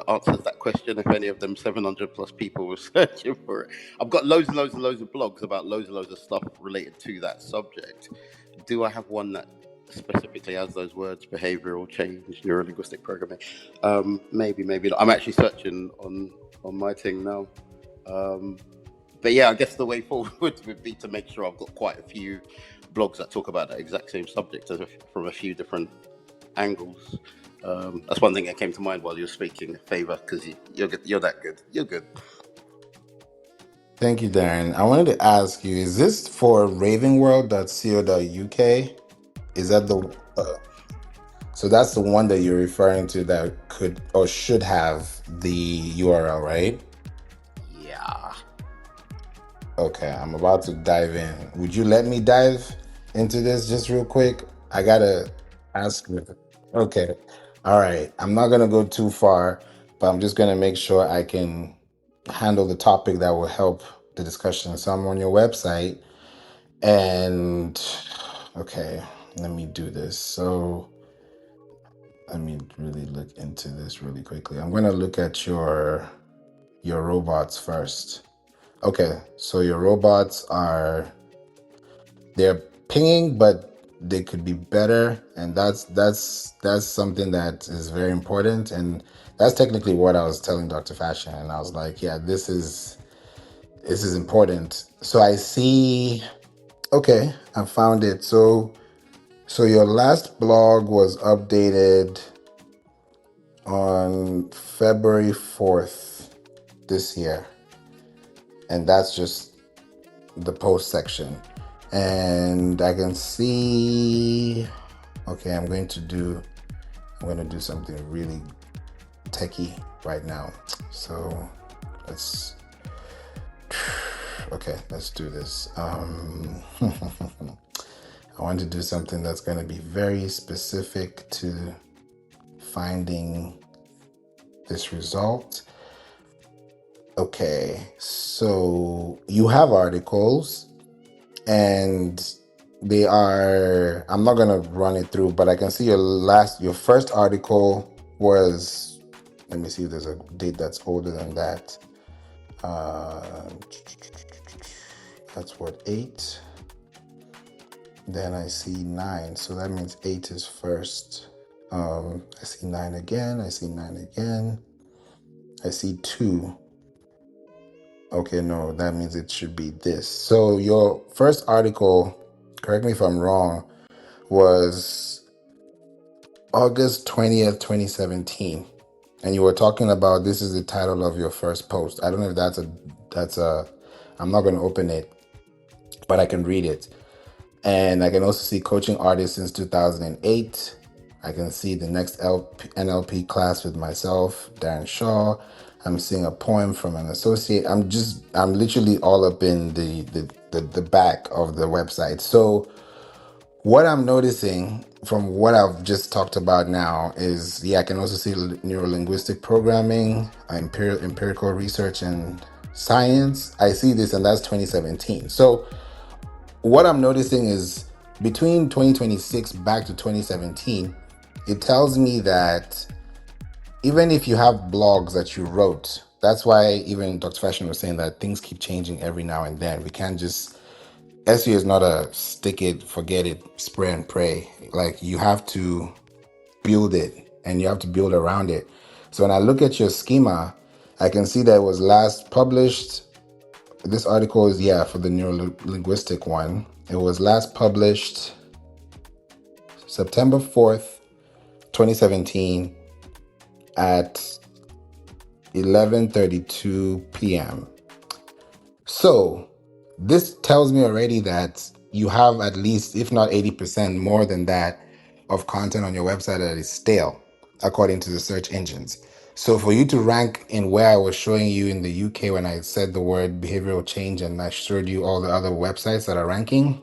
Speaker 4: answers that question? If any of them 700 plus people were searching for it, I've got loads and loads and loads of blogs about loads and loads of stuff related to that subject. Do I have one that specifically has those words: behavioral change, neurolinguistic programming? Maybe not. I'm actually searching on my thing now. But yeah, I guess the way forward would be to make sure I've got quite a few blogs that talk about that exact same subject from a few different angles. That's one thing that came to mind while you were speaking, Favour, because you're that good. You're good.
Speaker 1: Thank you, Darren. I wanted to ask you, is this for ravenworld.co.uk? Is that the... so that's the one that you're referring to that could or should have the URL, right?
Speaker 4: Yeah.
Speaker 1: Okay, I'm about to dive in. Would you let me dive? into this just real quick? I gotta ask you. Okay. All right. I'm not gonna go too far, but I'm just gonna make sure I can handle the topic that will help the discussion. So I'm on your website and okay, let me do this. So let me really look into this really quickly. I'm gonna look at your robots first. Okay, so your robots they're pinging, but they could be better, and that's something that is very important. And that's technically what I was telling Dr. Fashion, and I was like, yeah, this is important. So I see. Okay, I found it. So your last blog was updated on February 4th this year, and that's just the post section. And I can see, okay, I'm going to do something really techie right now. So let's do this. I want to do something that's going to be very specific to finding this result. Okay, so you have articles, and they are, I'm not gonna run it through, but I can see your first article was, let me see if there's a date that's older than that. That's what, 8. Then I see 9, so that means 8 is first. I see 9 again, I see 9 again, I see 2. Okay, no, that means it should be this. So your first article, correct me if I'm wrong, was August 20th, 2017. And you were talking about, this is the title of your first post. I don't know if that's a, I'm not going to open it, but I can read it. And I can also see coaching artists since 2008. I can see the next NLP class with myself, Darren Shaw. I'm seeing a poem from an associate. I'm literally all up in the back of the website. So what I'm noticing from what I've just talked about now is, I can also see neuro-linguistic programming, empirical research and science. I see this, and that's 2017. So what I'm noticing is between 2026 back to 2017, it tells me that even if you have blogs that you wrote, that's why even Dr. Fashion was saying that things keep changing every now and then. We can't just, SEO is not a stick it, forget it, spray and pray. Like, you have to build it and you have to build around it. So when I look at your schema, I can see that it was last published. This article is, for the neuro-linguistic one. It was last published September 4th, 2017 at 11:32 p.m. So this tells me already that you have at least, if not 80% more than that, of content on your website that is stale, according to the search engines. So for you to rank in where I was showing you in the UK when I said the word behavioral change and I showed you all the other websites that are ranking,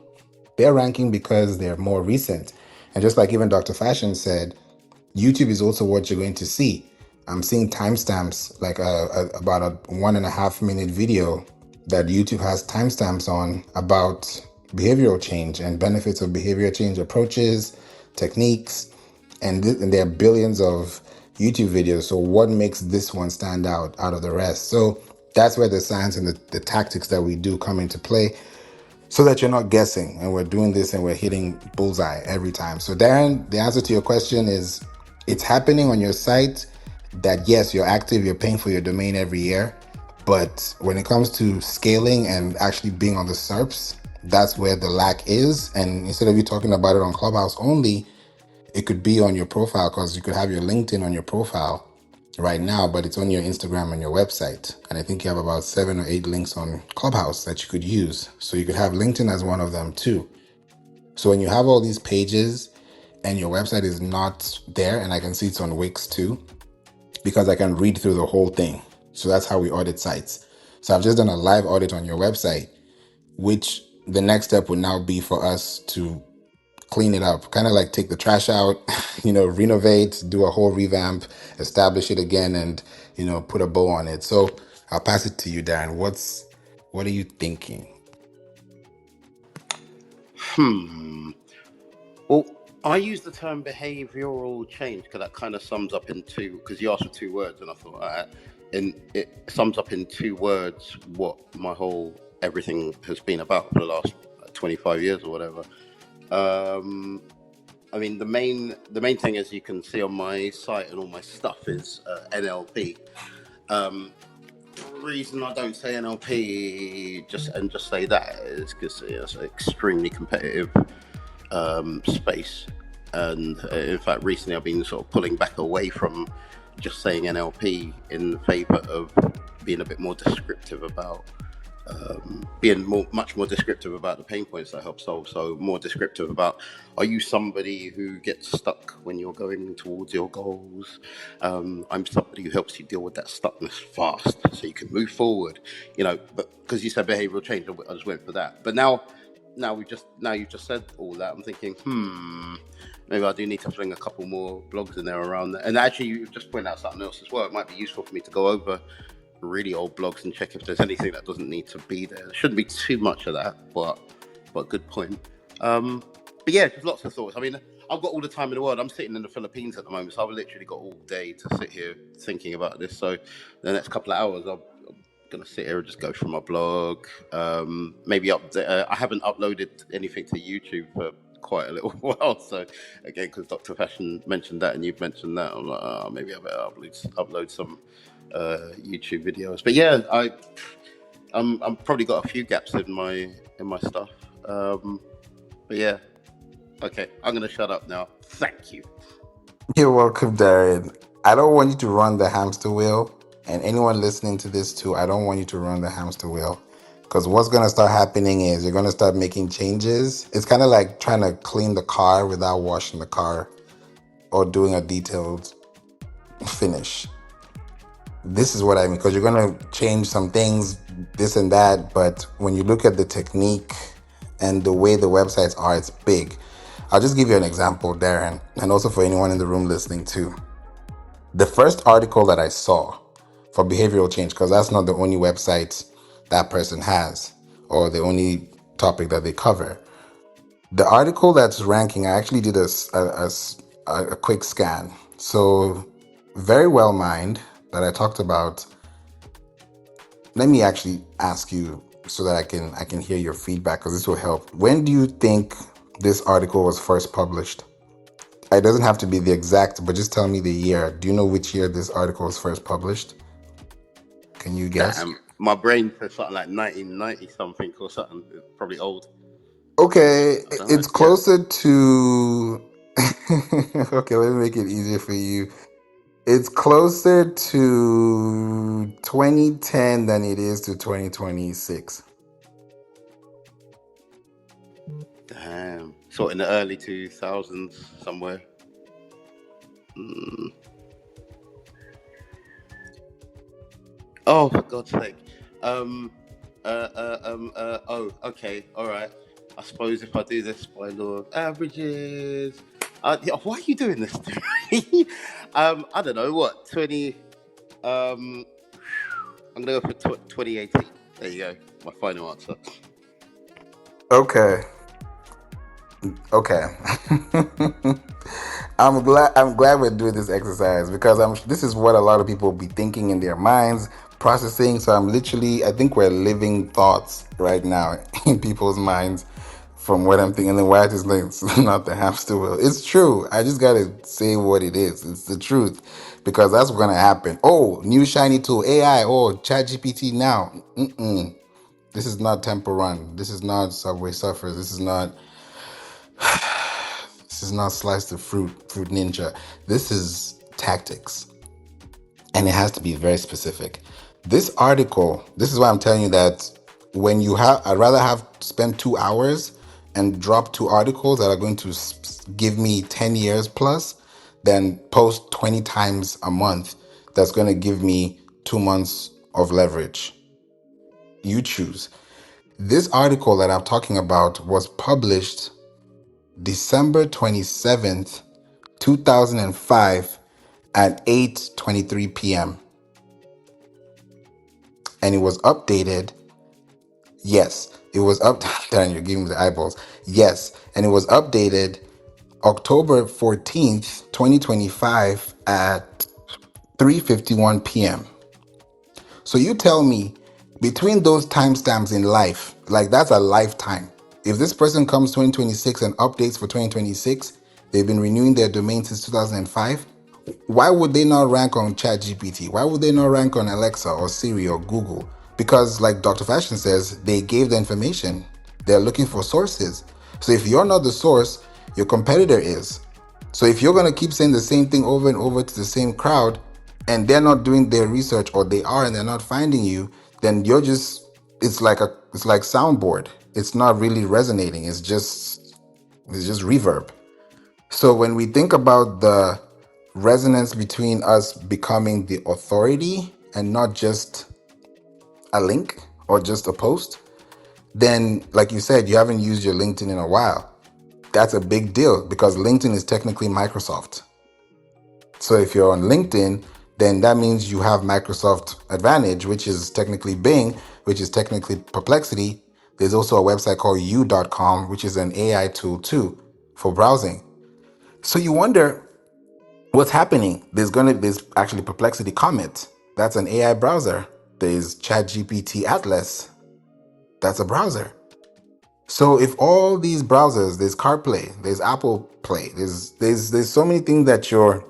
Speaker 1: they're ranking because they're more recent. And just like even Dr. Fashion said, YouTube is also what you're going to see. I'm seeing timestamps, like about a 1.5 minute video that YouTube has timestamps on about behavioral change and benefits of behavioral change approaches, techniques, and there are billions of YouTube videos. So what makes this one stand out of the rest? So that's where the science and the tactics that we do come into play, so that you're not guessing and we're doing this and we're hitting bullseye every time. So Darren, the answer to your question is, it's happening on your site that yes, you're active, you're paying for your domain every year. But when it comes to scaling and actually being on the SERPs, that's where the lack is. And instead of you talking about it on Clubhouse only, it could be on your profile, because you could have your LinkedIn on your profile right now, but it's on your Instagram and your website. And I think you have about 7 or 8 links on Clubhouse that you could use. So you could have LinkedIn as one of them too. So when you have all these pages and your website is not there, and I can see it's on Wix too, because I can read through the whole thing. So that's how we audit sites. So I've just done a live audit on your website, which the next step would now be for us to clean it up, kind of like take the trash out, renovate, do a whole revamp, establish it again, and put a bow on it. So I'll pass it to you, Darren. What are you thinking?
Speaker 4: Well, I use the term behavioral change because that kind of sums up in two, because you asked for 2 words, and I thought, and it sums up in 2 words what my whole everything has been about for the last 25 years or whatever. I mean, the main thing, as you can see on my site and all my stuff, is NLP. The reason I don't say NLP just say that is because it's an extremely competitive space, and in fact recently I've been sort of pulling back away from just saying NLP in favour of being a bit more descriptive about much more descriptive about the pain points that I help solve. So more descriptive about, are you somebody who gets stuck when you're going towards your goals? I'm somebody who helps you deal with that stuckness fast so you can move forward, but because you said behavioral change, I just went for that. But now you've just said all that, I'm thinking, maybe I do need to fling a couple more blogs in there around that. And actually, you've just pointed out something else as well. It might be useful for me to go over really old blogs and check if there's anything that doesn't need to be there. There shouldn't be too much of that, but good point. But yeah, just lots of thoughts. I mean, I've got all the time in the world. I'm sitting in the Philippines at the moment, so I've literally got all day to sit here thinking about this. So the next couple of hours, I'm gonna sit here and just go through my blog. Maybe I haven't uploaded anything to YouTube for quite a little while. So again, because Dr. Fashion mentioned that and you've mentioned that, I'm like, maybe I better upload some YouTube videos. But yeah, I'm probably got a few gaps in my stuff. But yeah, okay, I'm gonna shut up now. Thank you.
Speaker 1: You're welcome, Darren. I don't want you to run the hamster wheel, and anyone listening to this too, I don't want you to run the hamster wheel, because what's going to start happening is you're going to start making changes. It's kind of like trying to clean the car without washing the car or doing a detailed finish. This is what I mean, because you're going to change some things, this and that, but when you look at the technique and the way the websites are, it's big. I'll just give you an example, Darren, and also for anyone in the room listening too. The first article that I saw for behavioral change, because that's not the only website that person has or the only topic that they cover. The article that's ranking, I actually did a quick scan. So very well mined that I talked about. Let me actually ask you so that I can hear your feedback, because this will help. When do you think this article was first published? It doesn't have to be the exact, but just tell me the year. Do you know which year this article was first published? Can you guess?
Speaker 4: Damn, my brain said something like 1990 something or something. It's probably old.
Speaker 1: Okay, it's closer to... Okay, let me make it easier for you. It's closer to 2010 than it is to 2026.
Speaker 4: Damn. So in the early 2000s somewhere. Oh, for God's sake. Oh, okay, all right. I suppose if I do this by law of averages, why are you doing this to me? I don't know what 20. I'm gonna go for 2018. There you go. My final answer.
Speaker 1: Okay. I'm glad we're doing this exercise, because this is what a lot of people will be thinking in their minds, processing. So I think we're living thoughts right now in people's minds from what I'm thinking. And why it's not the hamster wheel. It's true. I just gotta say what it is. It's the truth, because that's what's gonna happen. Oh, new shiny tool, AI. Oh, ChatGPT now. This is not Temple Run. This is not Subway Surfers. This is not Slice the Fruit Ninja. This is tactics. And it has to be very specific. This article, this is why I'm telling you that I'd rather have spent 2 hours and drop 2 articles that are going to give me 10 years plus than post 20 times a month that's going to give me 2 months of leverage. You choose. This article that I'm talking about was published December 27th, 2005 at 8:23 p.m. And it was updated. Yes, it was up. Darren, you're giving me the eyeballs. Yes, and it was updated October 14th, 2025 at 3:51 p.m. So you tell me, between those timestamps in life, like that's a lifetime. If this person comes 2026 and updates for 2026, they've been renewing their domain since 2005. Why would they not rank on ChatGPT? Why would they not rank on Alexa or Siri or Google? Because, like Dr. Fashion says, they gave the information. They're looking for sources. So if you're not the source, your competitor is. So if you're going to keep saying the same thing over and over to the same crowd, and they're not doing their research, or they are and they're not finding you, then you're just, it's like soundboard. It's not really resonating. It's just reverb. So when we think about the resonance between us becoming the authority and not just a link or just a post, then like you said, you haven't used your LinkedIn in a while. That's a big deal because LinkedIn is technically Microsoft. So if you're on LinkedIn, then that means you have Microsoft Advantage, which is technically Bing, which is technically Perplexity. There's also a website called you.com, which is an AI tool too for browsing. So you wonder what's happening. There's actually Perplexity Comet. That's an AI browser. There's ChatGPT Atlas. That's a browser. So if all these browsers, there's CarPlay, there's Apple Play, there's so many things that you're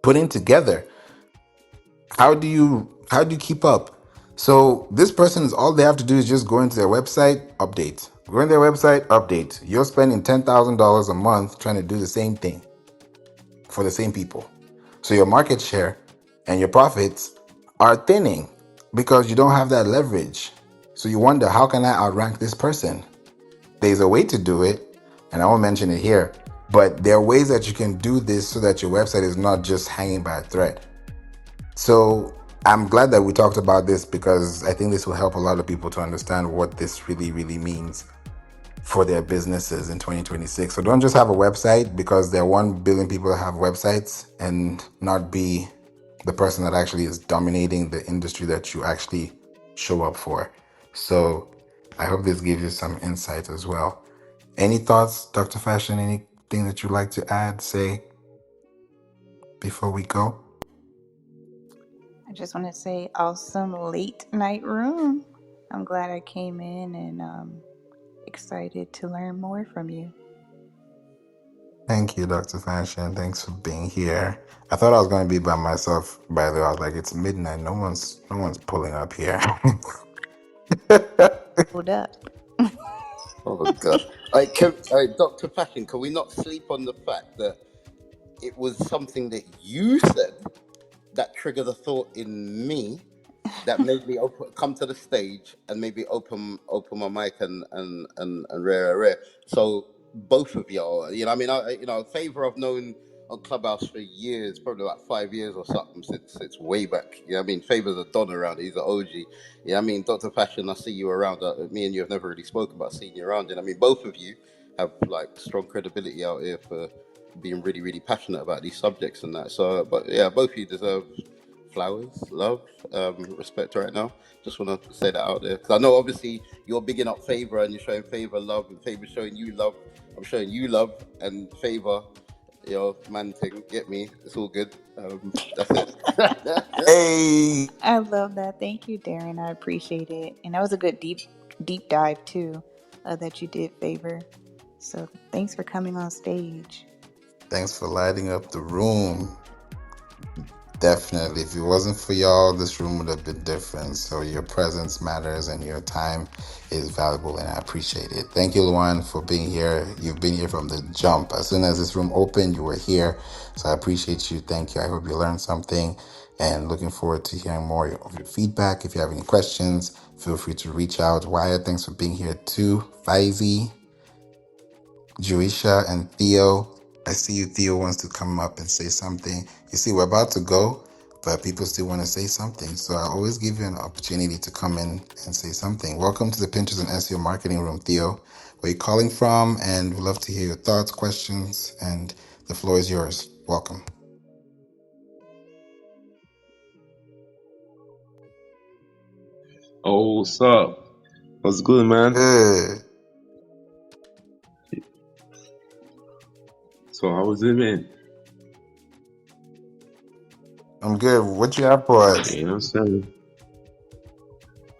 Speaker 1: putting together. How do you keep up? So this person is, all they have to do is just go into their website, update. Go into their website, update. You're spending $10,000 a month trying to do the same thing for the same people. So your market share and your profits are thinning because you don't have that leverage. So you wonder, how can I outrank this person? There's a way to do it, and I won't mention it here, but there are ways that you can do this so that your website is not just hanging by a thread. So I'm glad that we talked about this because I think this will help a lot of people to understand what this really, really means for their businesses in 2026. So don't just have a website because there are 1 billion people that have websites and not be the person that actually is dominating the industry that you actually show up for. So I hope this gives you some insight as well. Any thoughts, Dr. Fashion? Anything that you'd like to add, say, before we go?
Speaker 2: I just want to say, awesome late night room. I'm glad I came in and excited to learn more from you.
Speaker 1: Thank you, Dr. Fashion. Thanks for being here. I thought I was going to be by myself. By the way, I was like, it's midnight. No one's pulling up here.
Speaker 2: Hold up.
Speaker 4: Oh God! Dr. Fashion, can we not sleep on the fact that it was something that you said that triggered a thought in me that made me come to the stage and maybe open my mic and rare. So both of y'all, I mean, Favour I've known on Clubhouse for years, probably about 5 years or something, since way back. I mean, Favour's a don around. He's an OG. I mean, Dr. Fashion, I see you around. Me and you have never really spoken about seeing you around. And I mean, both of you have like strong credibility out here for being really, really passionate about these subjects and that. So, but yeah, both of you deserve flowers, love, respect right now. Just want to say that out there because I know obviously you're bigging up Favour and you're showing Favour love, and Favour showing you love. I'm showing you love and Favour, man thing. Get me? It's all good. That's it.
Speaker 1: Hey,
Speaker 2: I love that. Thank you, Darren. I appreciate it. And that was a good deep dive too, that you did, Favour. So thanks for coming on stage.
Speaker 1: thanks for lighting up the room. Definitely. If it wasn't for y'all, this room would have been different. So your presence matters and your time is valuable, and I appreciate it. Thank you, Luan, for being here. You've been here from the jump. As soon as this room opened, you were here. So I appreciate you. Thank you. I hope you learned something, and looking forward to hearing more of your feedback. If you have any questions, feel free to reach out. Wyatt, thanks for being here too. Faizi, Juisha, and Theo. I see you. Theo wants to come up and say something. You see, we're about to go, but people still want to say something. So I always give you an opportunity to come in and say something. Welcome to the Pinterest and SEO Marketing Room, Theo. Where you calling from? And we'd love to hear your thoughts, questions, and the floor is yours. Welcome.
Speaker 5: Oh, what's up? What's good, man?
Speaker 1: Good.
Speaker 5: So how was it, man?
Speaker 1: I'm good. What you have for us?
Speaker 5: You know what I'm saying?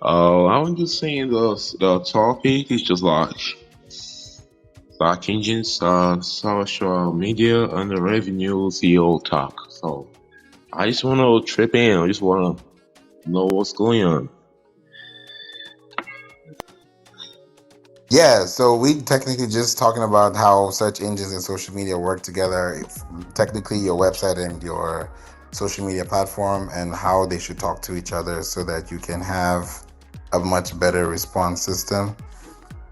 Speaker 5: I'm just saying the topic is just like search engines, social media, and the revenue SEO talk. So I just want to trip in. I just want to know what's going on.
Speaker 1: Yeah, so we technically just talking about how search engines and social media work together. It's technically your website and your social media platform and how they should talk to each other so that you can have a much better response system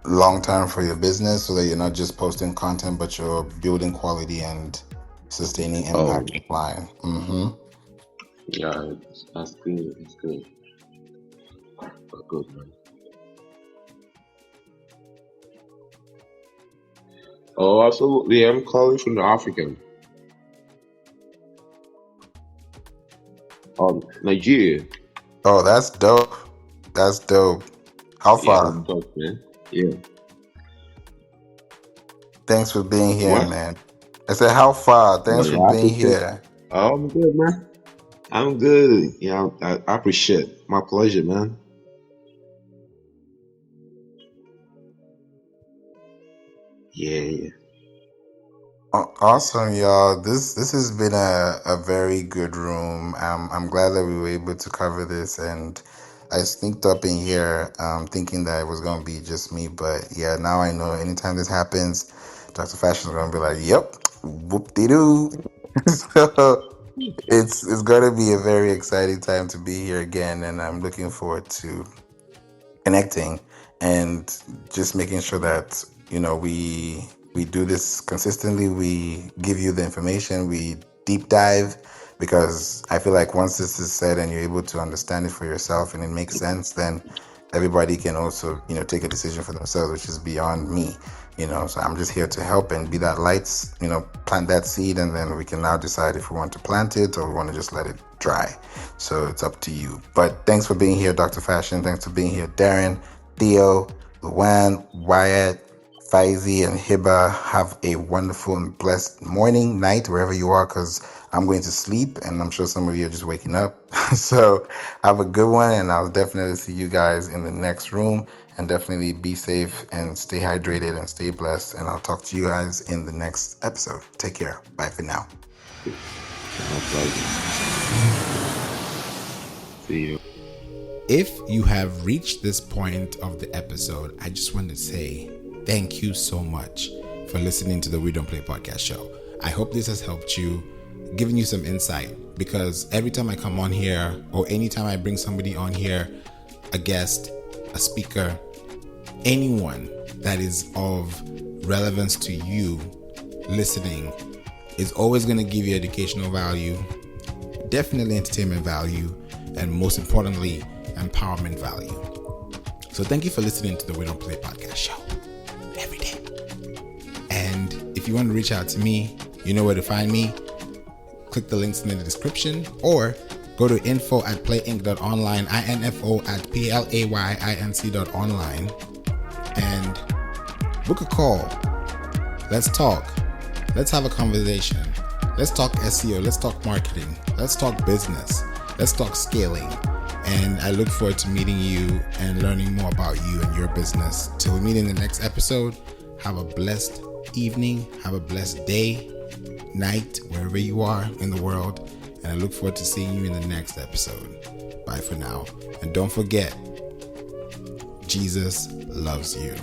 Speaker 1: long term for your business, so that you're not just posting content but you're building quality and sustaining
Speaker 5: Oh,
Speaker 1: impact online.
Speaker 5: yeah, that's good. That's good. That's good, man. Oh, absolutely. I'm calling from the African. Nigeria.
Speaker 1: Oh, that's dope. That's dope. How
Speaker 5: Yeah,
Speaker 1: far?
Speaker 5: that's dope, man. Yeah.
Speaker 1: Thanks for being here,
Speaker 5: What?
Speaker 1: man. I said, how far?
Speaker 5: Oh,
Speaker 1: Thanks for
Speaker 5: yeah, I
Speaker 1: being
Speaker 5: appreciate.
Speaker 1: here.
Speaker 5: Oh, I'm good, man. I'm good. Yeah, I appreciate. My pleasure, man. Yeah.
Speaker 1: Awesome, y'all. This has been a very good room. I'm glad that we were able to cover this, and I sneaked up in here thinking that it was going to be just me, but yeah, now I know anytime this happens, Dr. Fashion is going to be like, "Yep, whoop-de-doo." So it's going to be a very exciting time to be here again, and I'm looking forward to connecting and just making sure that we do this consistently. We give you the information, we deep dive, because I feel like once this is said and you're able to understand it for yourself and it makes sense, then everybody can also take a decision for themselves, which is beyond me. So I'm just here to help and be that light, plant that seed, and then we can now decide if we want to plant it or we want to just let it dry. So it's up to you. But thanks for being here, Dr. Fashion. Thanks for being here, Darren, Theo, Luan, Wyatt, Faizi, and Hiba. Have a wonderful and blessed morning, night, wherever you are, because I'm going to sleep, and I'm sure some of you are just waking up. So have a good one, and I'll definitely see you guys in the next room. And definitely be safe and stay hydrated and stay blessed. And I'll talk to you guys in the next episode. Take care. Bye for now.
Speaker 5: My pleasure. See you.
Speaker 6: If you have reached this point of the episode, I just want to say thank you so much for listening to the We Don't Play podcast show. I hope this has helped you, given you some insight, because every time I come on here or anytime I bring somebody on here, a guest, a speaker, anyone that is of relevance to you listening is always going to give you educational value, definitely entertainment value, and most importantly, empowerment value. So thank you for listening to the We Don't Play podcast show every day. And if you want to reach out to me, you know where to find me. Click the links in the description or go to info@playinc.online, info@playinc.online, and book a call. Let's talk. Let's have a conversation. Let's talk SEO. Let's talk marketing. Let's talk business. Let's talk scaling. And I look forward to meeting you and learning more about you and your business. Till we meet in the next episode, have a blessed evening. Have a blessed day, night, wherever you are in the world. And I look forward to seeing you in the next episode. Bye for now. And don't forget, Jesus loves you.